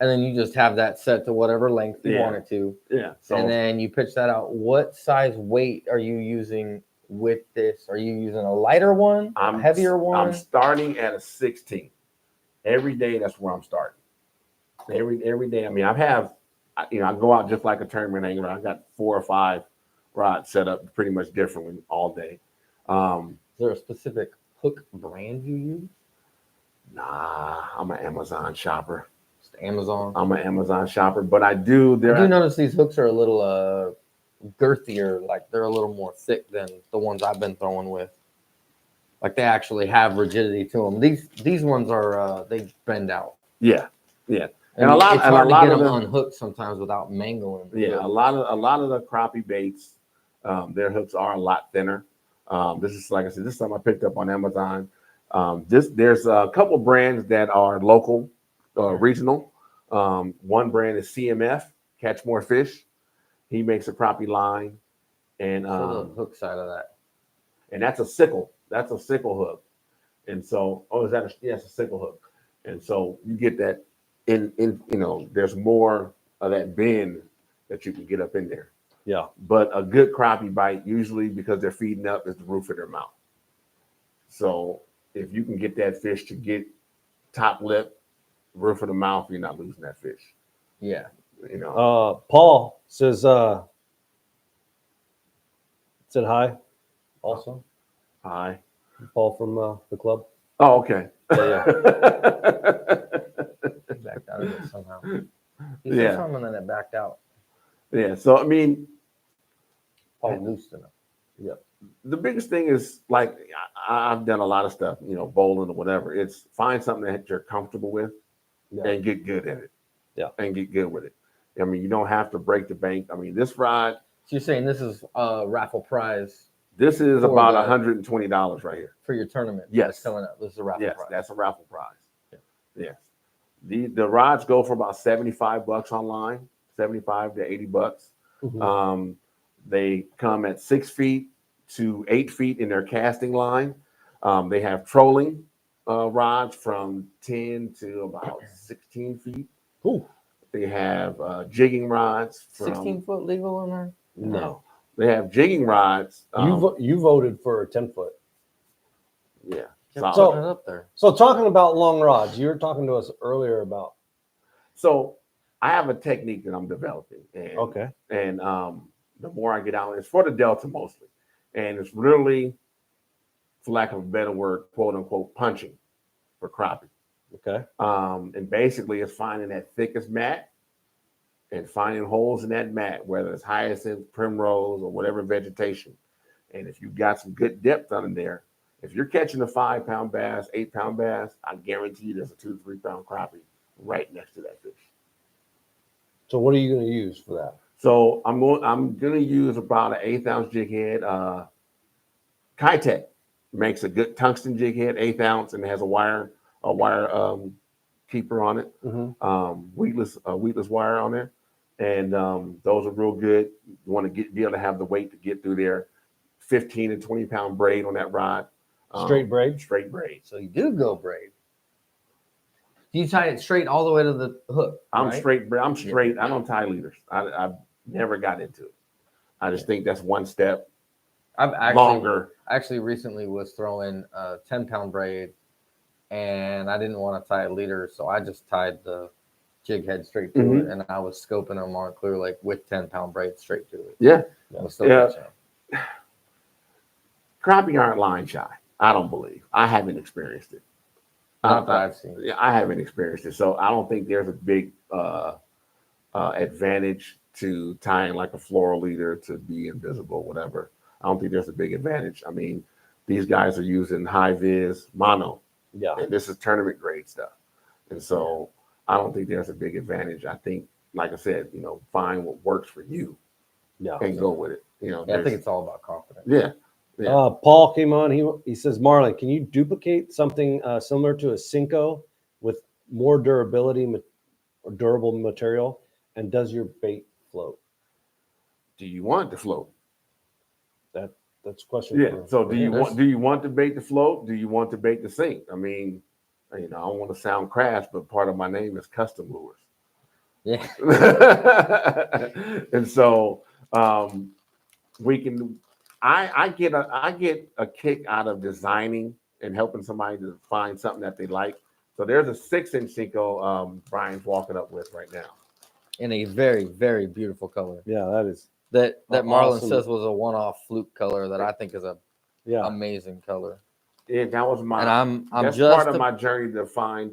And then you just have that set to whatever length you want it to. Yeah. And then you pitch that out. What size weight are you using with this? Are you using a lighter one, a heavier one? I'm starting at a 16. Every day, that's where I'm starting. Every day. I mean, I go out just like a tournament angler. I got 4 or 5 rods set up pretty much differently all day. Is there a specific hook brand you use? Nah, I'm an Amazon shopper. Amazon. I'm an Amazon shopper, but I do notice these hooks are a little girthier, like they're a little more thick than the ones I've been throwing with. Like they actually have rigidity to them. These ones are they bend out. Yeah. And it's hard to get them unhooked sometimes without mangling. Yeah, a lot of the crappie baits, their hooks are a lot thinner. This is, like I said, this is something I picked up on Amazon. There's a couple brands that are local. Regional. One brand is CMF, Catch More Fish. He makes a crappie line, and the hook side of that, and that's a sickle. That's a sickle hook, and so it's a sickle hook, and so you get that in there's more of that bend that you can get up in there. Yeah, but a good crappie bite usually because they're feeding up is the roof of their mouth. So if you can get that fish to get top lip, roof of the mouth, you're not losing that fish. Yeah. Paul says said hi. Also. Hi. Paul from the club. Oh, okay. Yeah. Backed out of it somehow. He said something and then it backed out. Yeah. So I mean, Paul loosed enough. Yeah. The biggest thing is, like, I've done a lot of stuff, bowling or whatever. It's find something that you're comfortable with. Yeah. And get good at it. Yeah. And get good with it. I mean, you don't have to break the bank. I mean, this rod. So you're saying this is a raffle prize? This is about $120 right here. For your tournament? Yes. That's coming up. This is a raffle prize. Yes, that's a raffle prize. Yeah. Yes. The rods go for about $75 online, 75 to $80. Mm-hmm. They come at 6 feet to 8 feet in their casting line. They have trolling rods from 10 to about 16 feet. Ooh. They have jigging rods. 16-foot legal in there? No. They have jigging rods. You voted for a 10-foot. Yeah. Kept So- putting it up there. So talking about long rods, you were talking to us earlier about. So I have a technique that I'm developing. And, Okay. And the more I get out, it's for the Delta mostly. And it's really, for lack of a better word, quote unquote, punching for crappie. Okay. And basically it's finding that thickest mat and finding holes in that mat, whether it's hyacinth, primrose, or whatever vegetation. And if you've got some good depth under there, if you're catching a 5-pound bass, 8-pound bass, I guarantee you there's a 2 to 3 pound crappie right next to that fish. So what are you going to use for that? So I'm gonna use about an 1/8 ounce jig head. Kitech makes a good tungsten jig head, 1/8 ounce, and it has a wire keeper on it. Mm-hmm. Weedless wire on there, and those are real good. You want to be able to have the weight to get through there. 15 and 20 pound braid on that rod. Straight braid? Straight braid. So you do go braid. You tie it straight all the way to the hook. I'm right? straight braid. I'm straight. I don't tie leaders. I've never got into it. I just think that's one step I've longer. actually recently was throwing a 10-pound braid, and I didn't want to tie a leader, so I just tied the jig head straight to it, and I was scoping them on Clear Lake with 10-pound braid straight to it. Yeah. I was still Yeah. catching them. Crappie aren't line shy. I don't believe. I haven't experienced it. Not that I've seen. Yeah, I haven't experienced it, so I don't think there's a big advantage to tying like a floral leader to be invisible, whatever. I don't think there's a big advantage. I mean, these guys are using high vis mono, Yeah. and this is tournament grade stuff, and so I don't think there's a big advantage. I think, like I said, find what works for you Yeah. and go with it. Yeah, I think it's all about confidence. Yeah. Yeah. Paul came on. He says, Marlin, can you duplicate something similar to a Cinco with more durability or durable material? And does your bait float? Do you want it to float? That's a question. Yeah. So do you want the bait to float? Do you want the bait to sink? I mean, I don't want to sound crass, but part of my name is custom lures. Yeah. And so we can. I get a kick out of designing and helping somebody to find something that they like. So there's a 6-inch Cinco Brian's walking up with right now. In a very, very beautiful color. Yeah, that is. That Marlin awesome. says was a one-off fluke color that I think is a amazing color. Yeah, that was my. And I'm that's just part of my journey to find.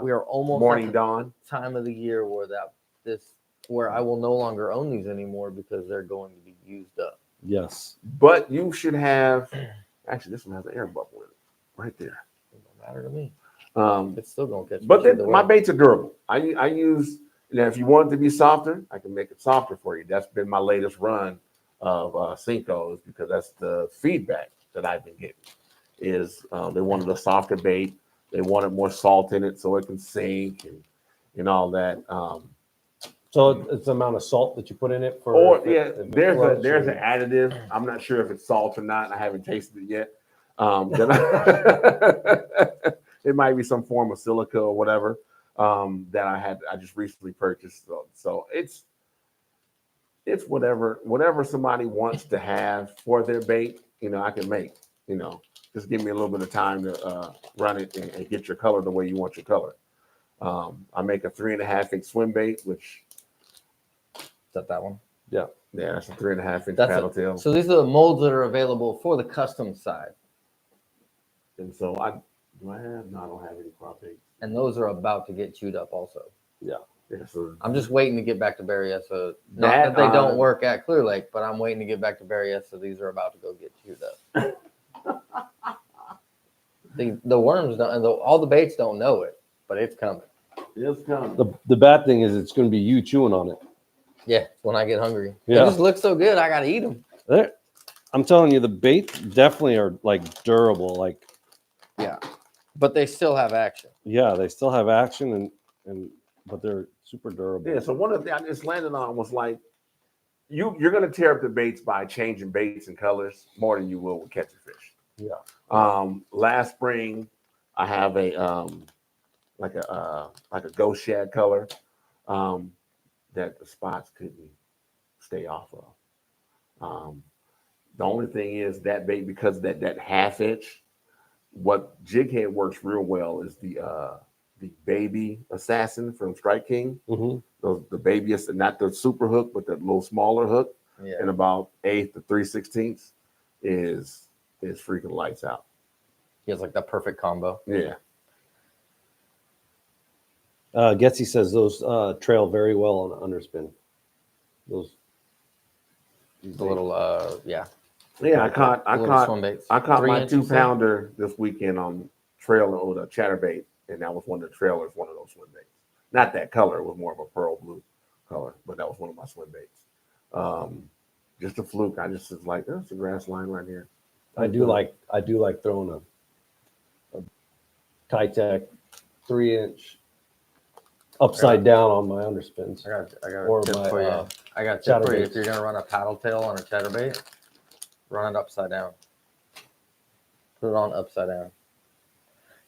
We are almost morning at the dawn time of the year where I will no longer own these anymore because they're going to be used up. Yes. But you should have. Actually, this one has an air bubble in it, right there. It don't matter to me. It's still gonna catch. But then my baits are durable. I use. Now, if you want it to be softer, I can make it softer for you. That's been my latest run of Cincos because that's the feedback that I've been getting. Is they wanted a softer bait. They wanted more salt in it so it can sink and all that. So it's the amount of salt that you put in it for. There's an additive. I'm not sure if it's salt or not. I haven't tasted it yet. It might be some form of silica or whatever. That I just recently purchased. So it's whatever somebody wants to have for their bait, I can make, just give me a little bit of time to run it and get your color the way you want your color. I make a 3.5-inch swim bait, which Is that one? yeah, that's a 3.5-inch paddle tail. So these are the molds that are available for the custom side. And so I don't have any crop baits. And those are about to get chewed up also. Yeah, so I'm just waiting to get back to Berryessa. Not that they don't work at Clear Lake, but I'm waiting to get back to Berryessa. These are about to go get chewed up. The worms don't, all the baits don't know it, but it's coming. It's coming. The bad thing is it's going to be you chewing on it. Yeah, when I get hungry. Yeah. It just looks so good. I got to eat them. I'm telling you, the baits definitely are like durable. Like, yeah, but they still have action. Yeah, they still have action but they're super durable. Yeah, so one of the I just landed on was like you're gonna tear up the baits by changing baits and colors more than you will with catching fish. Yeah. Last spring I have a like a ghost shad color. that the spots couldn't stay off of. The only thing is that bait, because of that half inch, what jig head works real well is the baby assassin from Strike King. The baby is not the super hook, but the little smaller hook, and about 1/8 to 3/16 is freaking lights out. He has like the perfect combo. Yeah. Getsy says those trail very well on underspin. Those the little Yeah, I caught my 2-pounder this weekend on trail with a chatterbait, and that was one of the trailers, one of those swim baits. Not that color, it was more of a pearl blue color, but that was one of my swim baits. Just a fluke. I just was like, there's a grass line right here. I do like throwing a Kitech 3-inch upside down on my underspins. I got or a tip my, for you. I got a tip for you. If chatterbaits. you're gonna run a paddle tail on a chatterbait, run it upside down. Put it on upside down.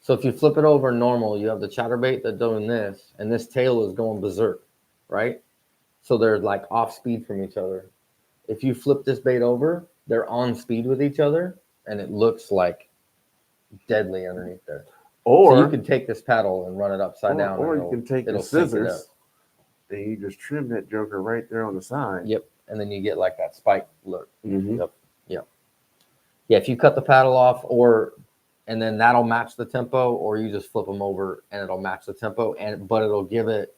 So if you flip it over normal, you have the chatterbait that's doing this, and this tail is going berserk, right? So they're like off speed from each other. If you flip this bait over, they're on speed with each other, and it looks like deadly underneath there. Or so you can take this paddle and run it upside down. Or you can take the scissors and you just trim that joker right there on the side. Yep. And then you get like that spike look. Yep. Yeah, if you cut the paddle off, and then that'll match the tempo, or you just flip them over and it'll match the tempo, but it'll give it,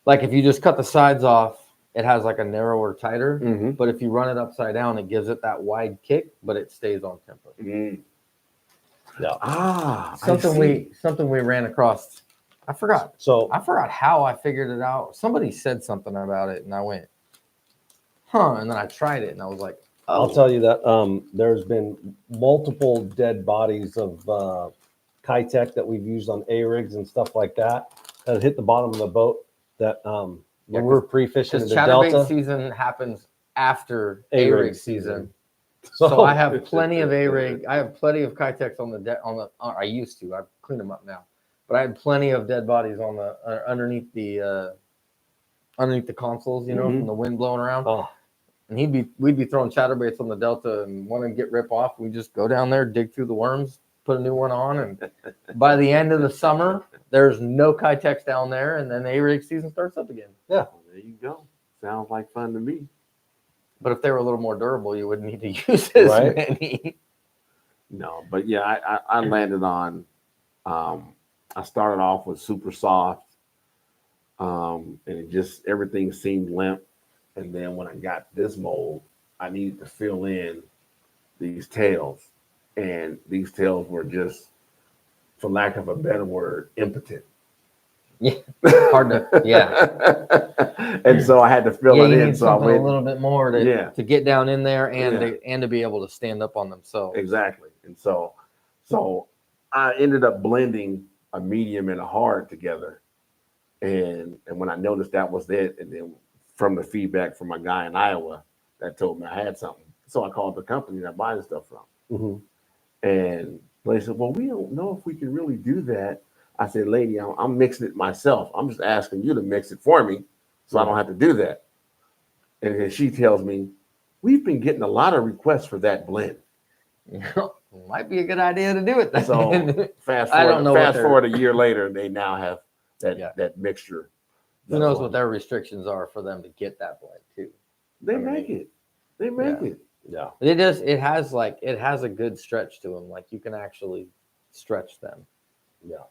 like if you just cut the sides off, it has like a narrower, tighter, but if you run it upside down, it gives it that wide kick, but it stays on tempo. Yeah. Something we ran across. I forgot how I figured it out. Somebody said something about it, and I went, huh? And then I tried it, and I was like, oh. I'll tell you that there's been multiple dead bodies of Kitech that we've used on A-rigs and stuff like that that hit the bottom of the boat. That when we're pre-fishing in the Delta season happens after A-rig season. So I have plenty of A-rig. I have plenty of Kitechs on the deck. I used to. I've cleaned them up now, but I had plenty of dead bodies on the underneath the consoles. From the wind blowing around. Oh. And we'd be throwing chatterbaits on the Delta, and want to get rip off. We just go down there, dig through the worms, put a new one on, and by the end of the summer, there's no Kitechs down there, and then A-rig season starts up again. Yeah, well, there you go. Sounds like fun to me. But if they were a little more durable, you wouldn't need to use as many. No, but yeah, I landed on. I started off with super soft, and it just everything seemed limp. And then when I got this mold, I needed to fill in these tails, and these tails were just, for lack of a better word, impotent. Yeah, hard to, yeah. And so I had to fill it in. So I went a little bit more to get down in there and to be able to stand up on themselves. Exactly. And so I ended up blending a medium and a hard together. And when I noticed that was it, and then from the feedback from my guy in Iowa that told me I had something. So I called the company that I buy the stuff from. And they said, well, we don't know if we can really do that. I said, lady, I'm mixing it myself. I'm just asking you to mix it for me so I don't have to do that. And then she tells me, we've been getting a lot of requests for that blend. Might be a good idea to do it then. So fast forward a year later, they now have that mixture. Who knows what their restrictions are for them to get that blend too? They make it. Yeah. It has a good stretch to them. Like you can actually stretch them. Yeah.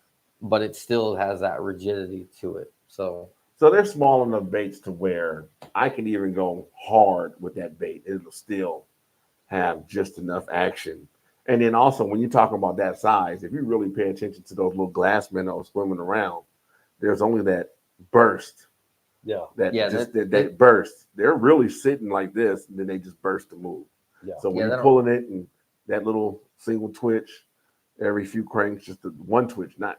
But it still has that rigidity to it. So they're small enough baits to where I can even go hard with that bait. It'll still have just enough action. And then also when you're talking about that size, if you really pay attention to those little glass minnows swimming around, there's only that burst. Yeah. That burst. They're really sitting like this, and then they just burst to move. Yeah. So when you're pulling it and that little single twitch, every few cranks, just one twitch, not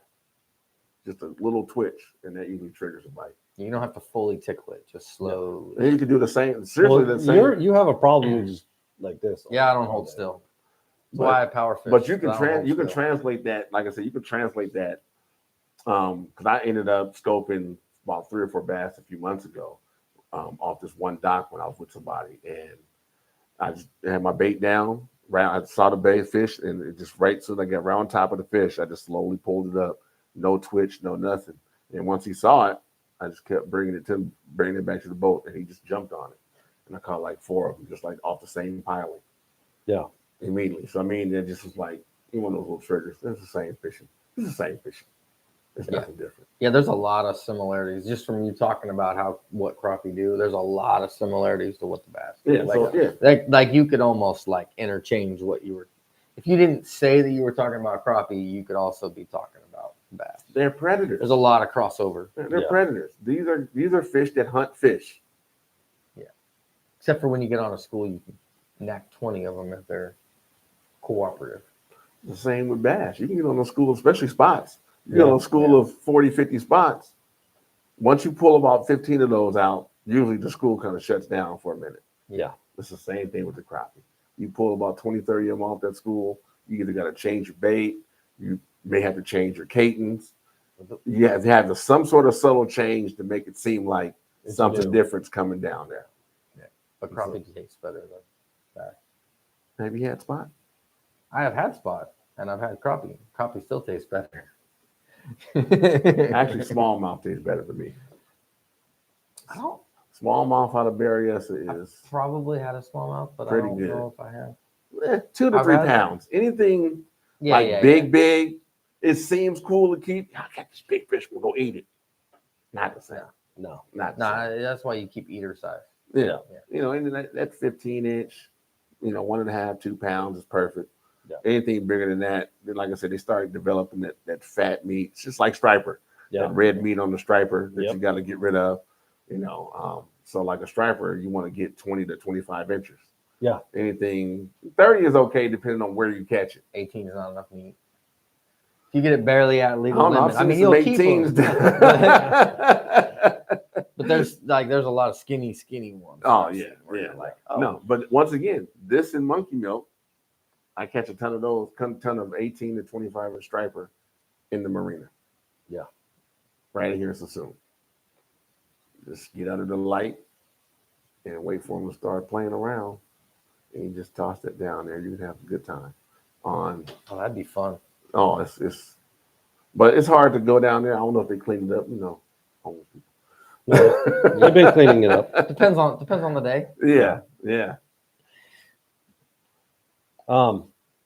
just a little twitch, and that usually triggers a bite. You don't have to fully tickle it, just slowly. And you can do the same. Seriously, the same. You have a problem just like this. Yeah, I don't hold still. That's why I power fish. But you can translate that. Like I said, you can translate that. Because I ended up scoping about 3 or 4 bass a few months ago off this one dock when I was with somebody, and I just had my bait down. I saw the bait fish, and it just right soon I got right on top of the fish, I just slowly pulled it up, no twitch, no nothing. And once he saw it, I just kept bringing it back to the boat, and he just jumped on it. And I caught like 4 of them, just like off the same piling. Yeah. Immediately. So I mean, it just was like one of those little triggers. It's the same fishing. It's the same fishing. It's nothing different. Yeah, there's a lot of similarities just from you talking about what crappie do. There's a lot of similarities to what the bass do. Yeah, like you could almost like interchange what you were. If you didn't say that you were talking about crappie, you could also be talking about bass. They're predators. There's a lot of crossover. They're predators. These are fish that hunt fish. Yeah. Except for when you get on a school, you can knack 20 of them if they're cooperative. The same with bass. You can get on a school, especially spots. You get on a school of 40, 50 spots. Once you pull about 15 of those out, usually the school kind of shuts down for a minute. Yeah. It's the same thing with the crappie. You pull about 20, 30 of them off that school, you either got to change your bait, you may have to change your cadence. You have to have some sort of subtle change to make it seem like something different's coming down there. Yeah. But crappie tastes better than bass. Have you had spot? I have had spot, and I've had crappie. Crappie still tastes better. Actually, smallmouth tastes better to me. I don't. Smallmouth out of Berryessa is probably had a smallmouth, but pretty I don't good. know if I have. 2 to 3 pounds. Anything big, it seems cool to keep. I got this big fish. We'll go eat it. Not the same. No. Not the same. That's why you keep eater size. Yeah. You know, and that 15-inch, 1.5, 2 pounds is perfect. Yeah. Anything bigger than that, like I said, they started developing that fat meat. It's just like striper. Yeah. That red meat on the striper that you got to get rid of. So like a striper, you want to get 20 to 25 inches. Yeah. Anything 30 is okay depending on where you catch it. 18 is not enough meat. If you get it barely at legal limit, I mean, you'll keep them. But there's a lot of skinny ones. Oh yeah. No, but once again, this in monkey milk, I catch a ton of those, ton of 18 to 25 inch striper in the marina. Yeah. Right here in Sassoon. Just get under the light and wait for them to start playing around. And you just toss that down there. You can have a good time. Oh, that'd be fun. Oh, but it's hard to go down there. I don't know if they cleaned it up, homeless people. Well, they've been cleaning it up. Depends on the day. Yeah.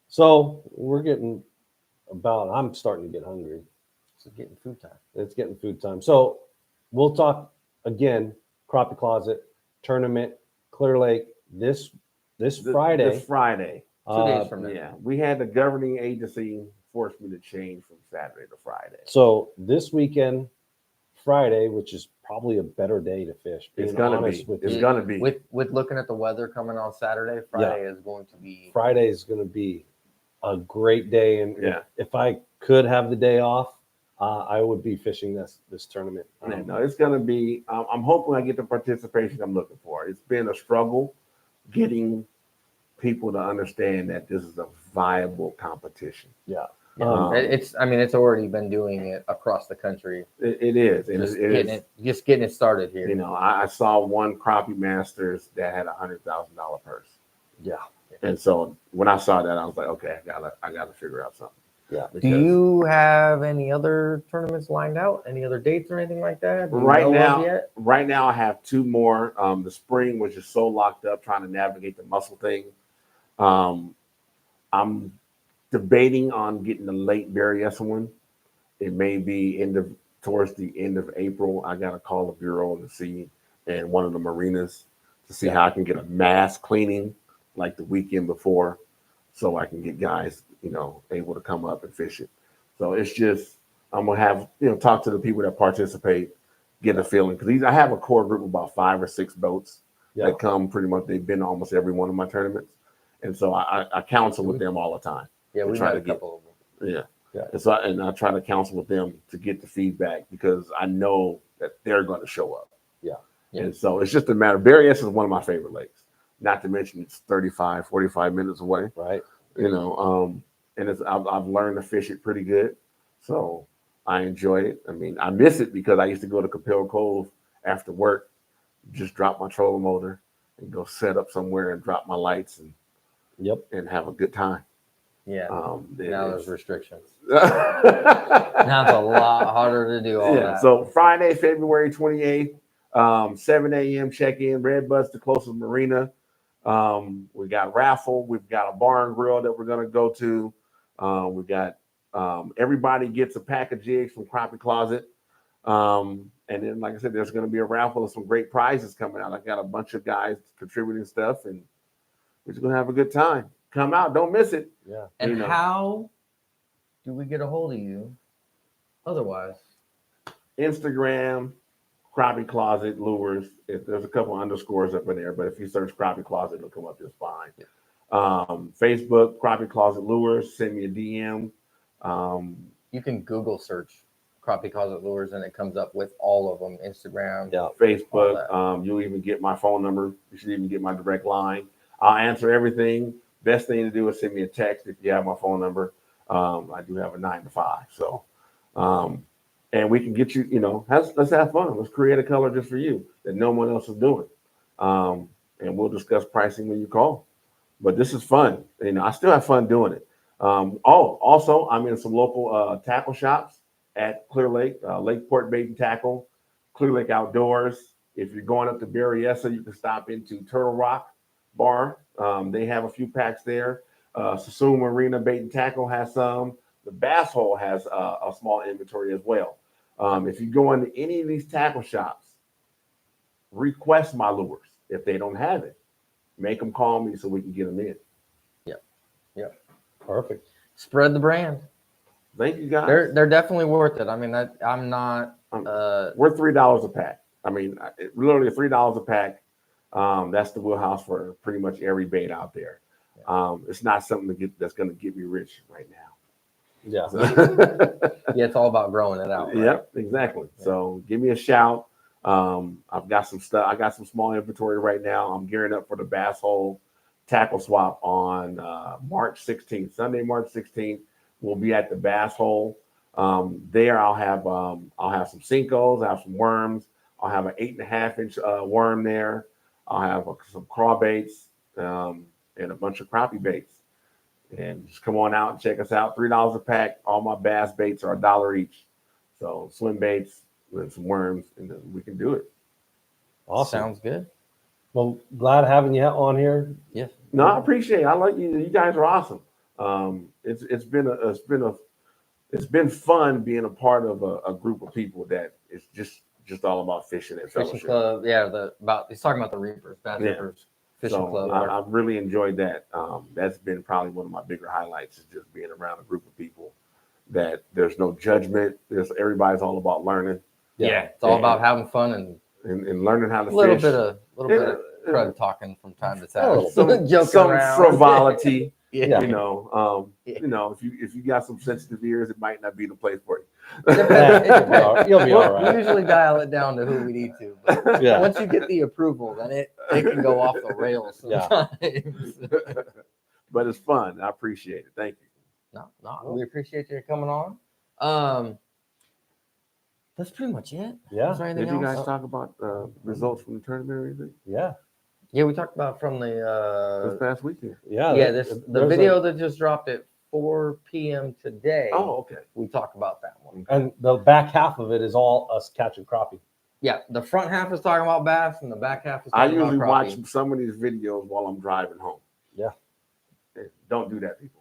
So I'm starting to get hungry. It's getting food time. It's getting food time. So we'll talk again, Crappie Closet tournament, Clear Lake this Friday. This Friday. 2 days from now. Yeah. We had the governing agency force me to change from Saturday to Friday. So this weekend, Friday, which is probably a better day to fish. It's gonna be. With looking at the weather coming on Saturday, Friday is going to be. Friday is going to be a great day, and if I could have the day off, I would be fishing this tournament. No, it's going to be. I'm hoping I get the participation I'm looking for. It's been a struggle getting people to understand that this is a viable competition. Yeah. It's already been doing it across the country. It is. Just getting it started here. I saw one Crappie Masters that had $100,000 purse. Yeah. And so when I saw that, I was like, okay, I gotta figure out something. Yeah. Do you have any other tournaments lined out? Any other dates or anything like that? Right now, I have 2 more. The spring was just so locked up trying to navigate the muscle thing. I'm debating on getting the late Berryessa one. It may be towards the end of April. I got to call the bureau to see and one of the marinas to see how I can get a mass cleaning like the weekend before, so I can get guys, able to come up and fish it. So it's just I'm gonna have talk to the people that participate, get a feeling, because I have a core group of about 5 or 6 boats that come pretty much. They've been to almost every one of my tournaments, and so I counsel with them all the time. Yeah, we tried a couple of them. Yeah. And I try to counsel with them to get the feedback because I know that they're going to show up. Yeah. And so it's just a matter. Berryessa is one of my favorite lakes. Not to mention it's 35, 45 minutes away. Right. And I've learned to fish it pretty good. So I enjoyed it. I mean, I miss it because I used to go to Capel Cove after work, just drop my trolling motor and go set up somewhere and drop my lights and have a good time. Yeah. Now there's restrictions. Now it's a lot harder to do all that. So Friday, February 28th, 7 a.m. check-in, Redbud's the closest marina. We got raffle. We've got a bar and grill that we're going to go to. We got everybody gets a pack of jigs from Crappie Closet. And then, like I said, there's going to be a raffle of some great prizes coming out. I got a bunch of guys contributing stuff, and we're just going to have a good time. Come out. Don't miss it. Yeah. And how do we get a hold of you otherwise? Instagram, Crappie Closet Lures. There's a couple underscores up in there, but if you search Crappie Closet, it'll come up just fine. Yeah. Facebook, Crappie Closet Lures. Send me a DM. You can Google search Crappie Closet Lures, and it comes up with all of them. Instagram, Facebook. You'll even get my phone number. You should even get my direct line. I'll answer everything. Best thing to do is send me a text if you have my phone number. I do have a 9 to 5. So, and we can get you, let's have fun. Let's create a color just for you that no one else is doing. And we'll discuss pricing when you call. But this is fun. I still have fun doing it. Also, I'm in some local tackle shops at Clear Lake, Lakeport Bait and Tackle, Clear Lake Outdoors. If you're going up to Berryessa, you can stop into Turtle Rock Bar. They have a few packs there. Sassoon Marina Bait and Tackle has some. The Bass Hole has a small inventory as well. If you go into any of these tackle shops, request my lures. If they don't have it, make them call me so we can get them in. Yep. Perfect. Spread the brand. Thank you, guys. They're definitely worth it. I mean, I'm not. We're $3 a pack. I mean, literally $3 a pack. That's the wheelhouse for pretty much every bait out there. It's not something that's going to get me rich right now. Yeah. Yeah, it's all about growing it out. Right? Yep, exactly. Yeah. So give me a shout. I've got some stuff. I got some small inventory right now. I'm gearing up for the Bass Hole tackle swap on March 16th, Sunday, March 16th. We'll be at the Bass Hole. There, I'll have some Cincos. I have some worms. I'll have an 8.5-inch worm there. I'll have some craw baits and a bunch of crappie baits. And just come on out and check us out. $3 a pack. All my bass baits are $1 each. So swim baits and some worms, and then we can do it. Awesome. Sounds good. Well, glad having you on here. Yes. No, I appreciate it. I like you. You guys are awesome. It's been fun being a part of a group of people that is just all about fishing and fishing fellowship. Club. Yeah, he's talking about the Reapers, Bass Reapers Fishing Club. I've really enjoyed that. That's been probably one of my bigger highlights, is just being around a group of people that there's no judgment. Everybody's all about learning. Yeah, it's all about having fun and learning how to fish. A little bit of crud talking from time to time. Some frivolity. Yeah. If you got some sensitive ears, it might not be the place for you. You'll be all right. We usually dial it down to who we need to. But once you get the approval, then it can go off the rails sometimes. Yeah. But it's fun. I appreciate it. Thank you. No, we appreciate you coming on. That's pretty much it. Yeah. Did you guys talk about results from the tournament or anything? Yeah. Yeah, we talked about from the this past weekend. Yeah. The video that just dropped at 4 p.m. today. Oh, okay. We talked about that one. And the back half of it is all us catching crappie. Yeah, the front half is talking about bass, and the back half is talking about crappie. I usually watch some of these videos while I'm driving home. Yeah. Don't do that, people.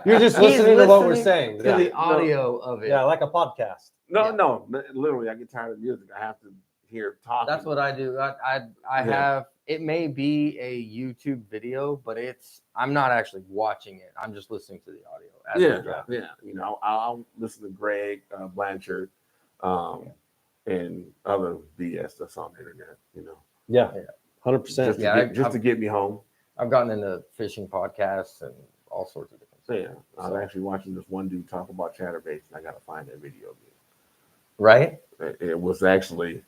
You're just listening to what we're saying. To the audio of it. Yeah, like a podcast. No. Literally, I get tired of music. I have to hear talking. That's what I do. I have. It may be a YouTube video, but I'm not actually watching it. I'm just listening to the audio. As I'll listen to Greg Blanchard, and other BS that's on the internet. Yeah. 100%. Just to get me home. I've gotten into fishing podcasts and all sorts of different stuff. Yeah, I was actually watching this one dude talk about chatterbaits, and I got to find that video again. Right? It was actually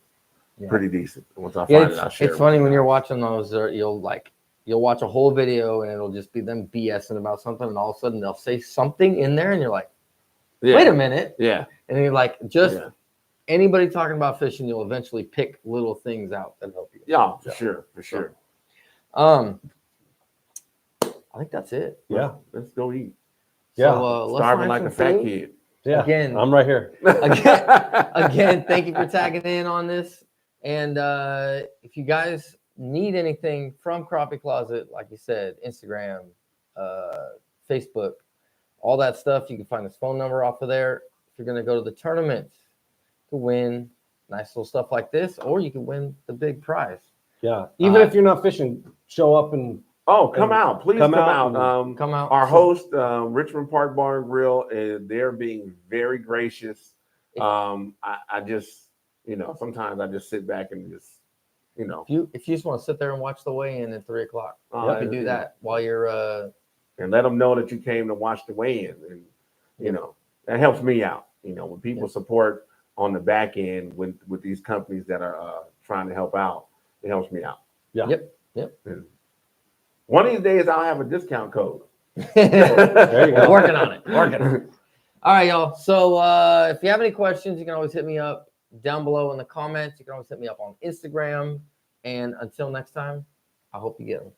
pretty decent. Once I find it, I'll share it. It's funny when you're watching those, you'll watch a whole video and it'll just be them BSing about something, and all of a sudden they'll say something in there, and you're like, Yeah. wait a minute. Yeah. And then like anybody talking about fishing, you'll eventually pick little things out that help you. Yeah, for sure. For sure. I think that's it. Yeah. Let's go eat. Yeah. So, let's Starving find like some a fat food. kid. Yeah. Again, I'm right here. Again, thank you for tagging in on this. And if you guys need anything from Crappie Closet, like you said, Instagram, Facebook, all that stuff, you can find his phone number off of there. If you're going to go to the tournament to win nice little stuff like this, or you can win the big prize. Yeah. Even if you're not fishing, show up and come out. Please come out. Come out. Our host, Richmond Park Bar and Grill, they're being very gracious. I just, sometimes I just sit back and just, If you just want to sit there and watch the weigh-in at 3 o'clock, you can do that while you're and let them know that you came to watch the weigh-in, and that helps me out. When people support on the back end with these companies that are trying to help out, it helps me out. Yeah. Yep. And one of these days I'll have a discount code. There you go. Working on it. All right, y'all. So if you have any questions, you can always hit me up down below in the comments. You can always hit me up on Instagram. And until next time, I hope you get them.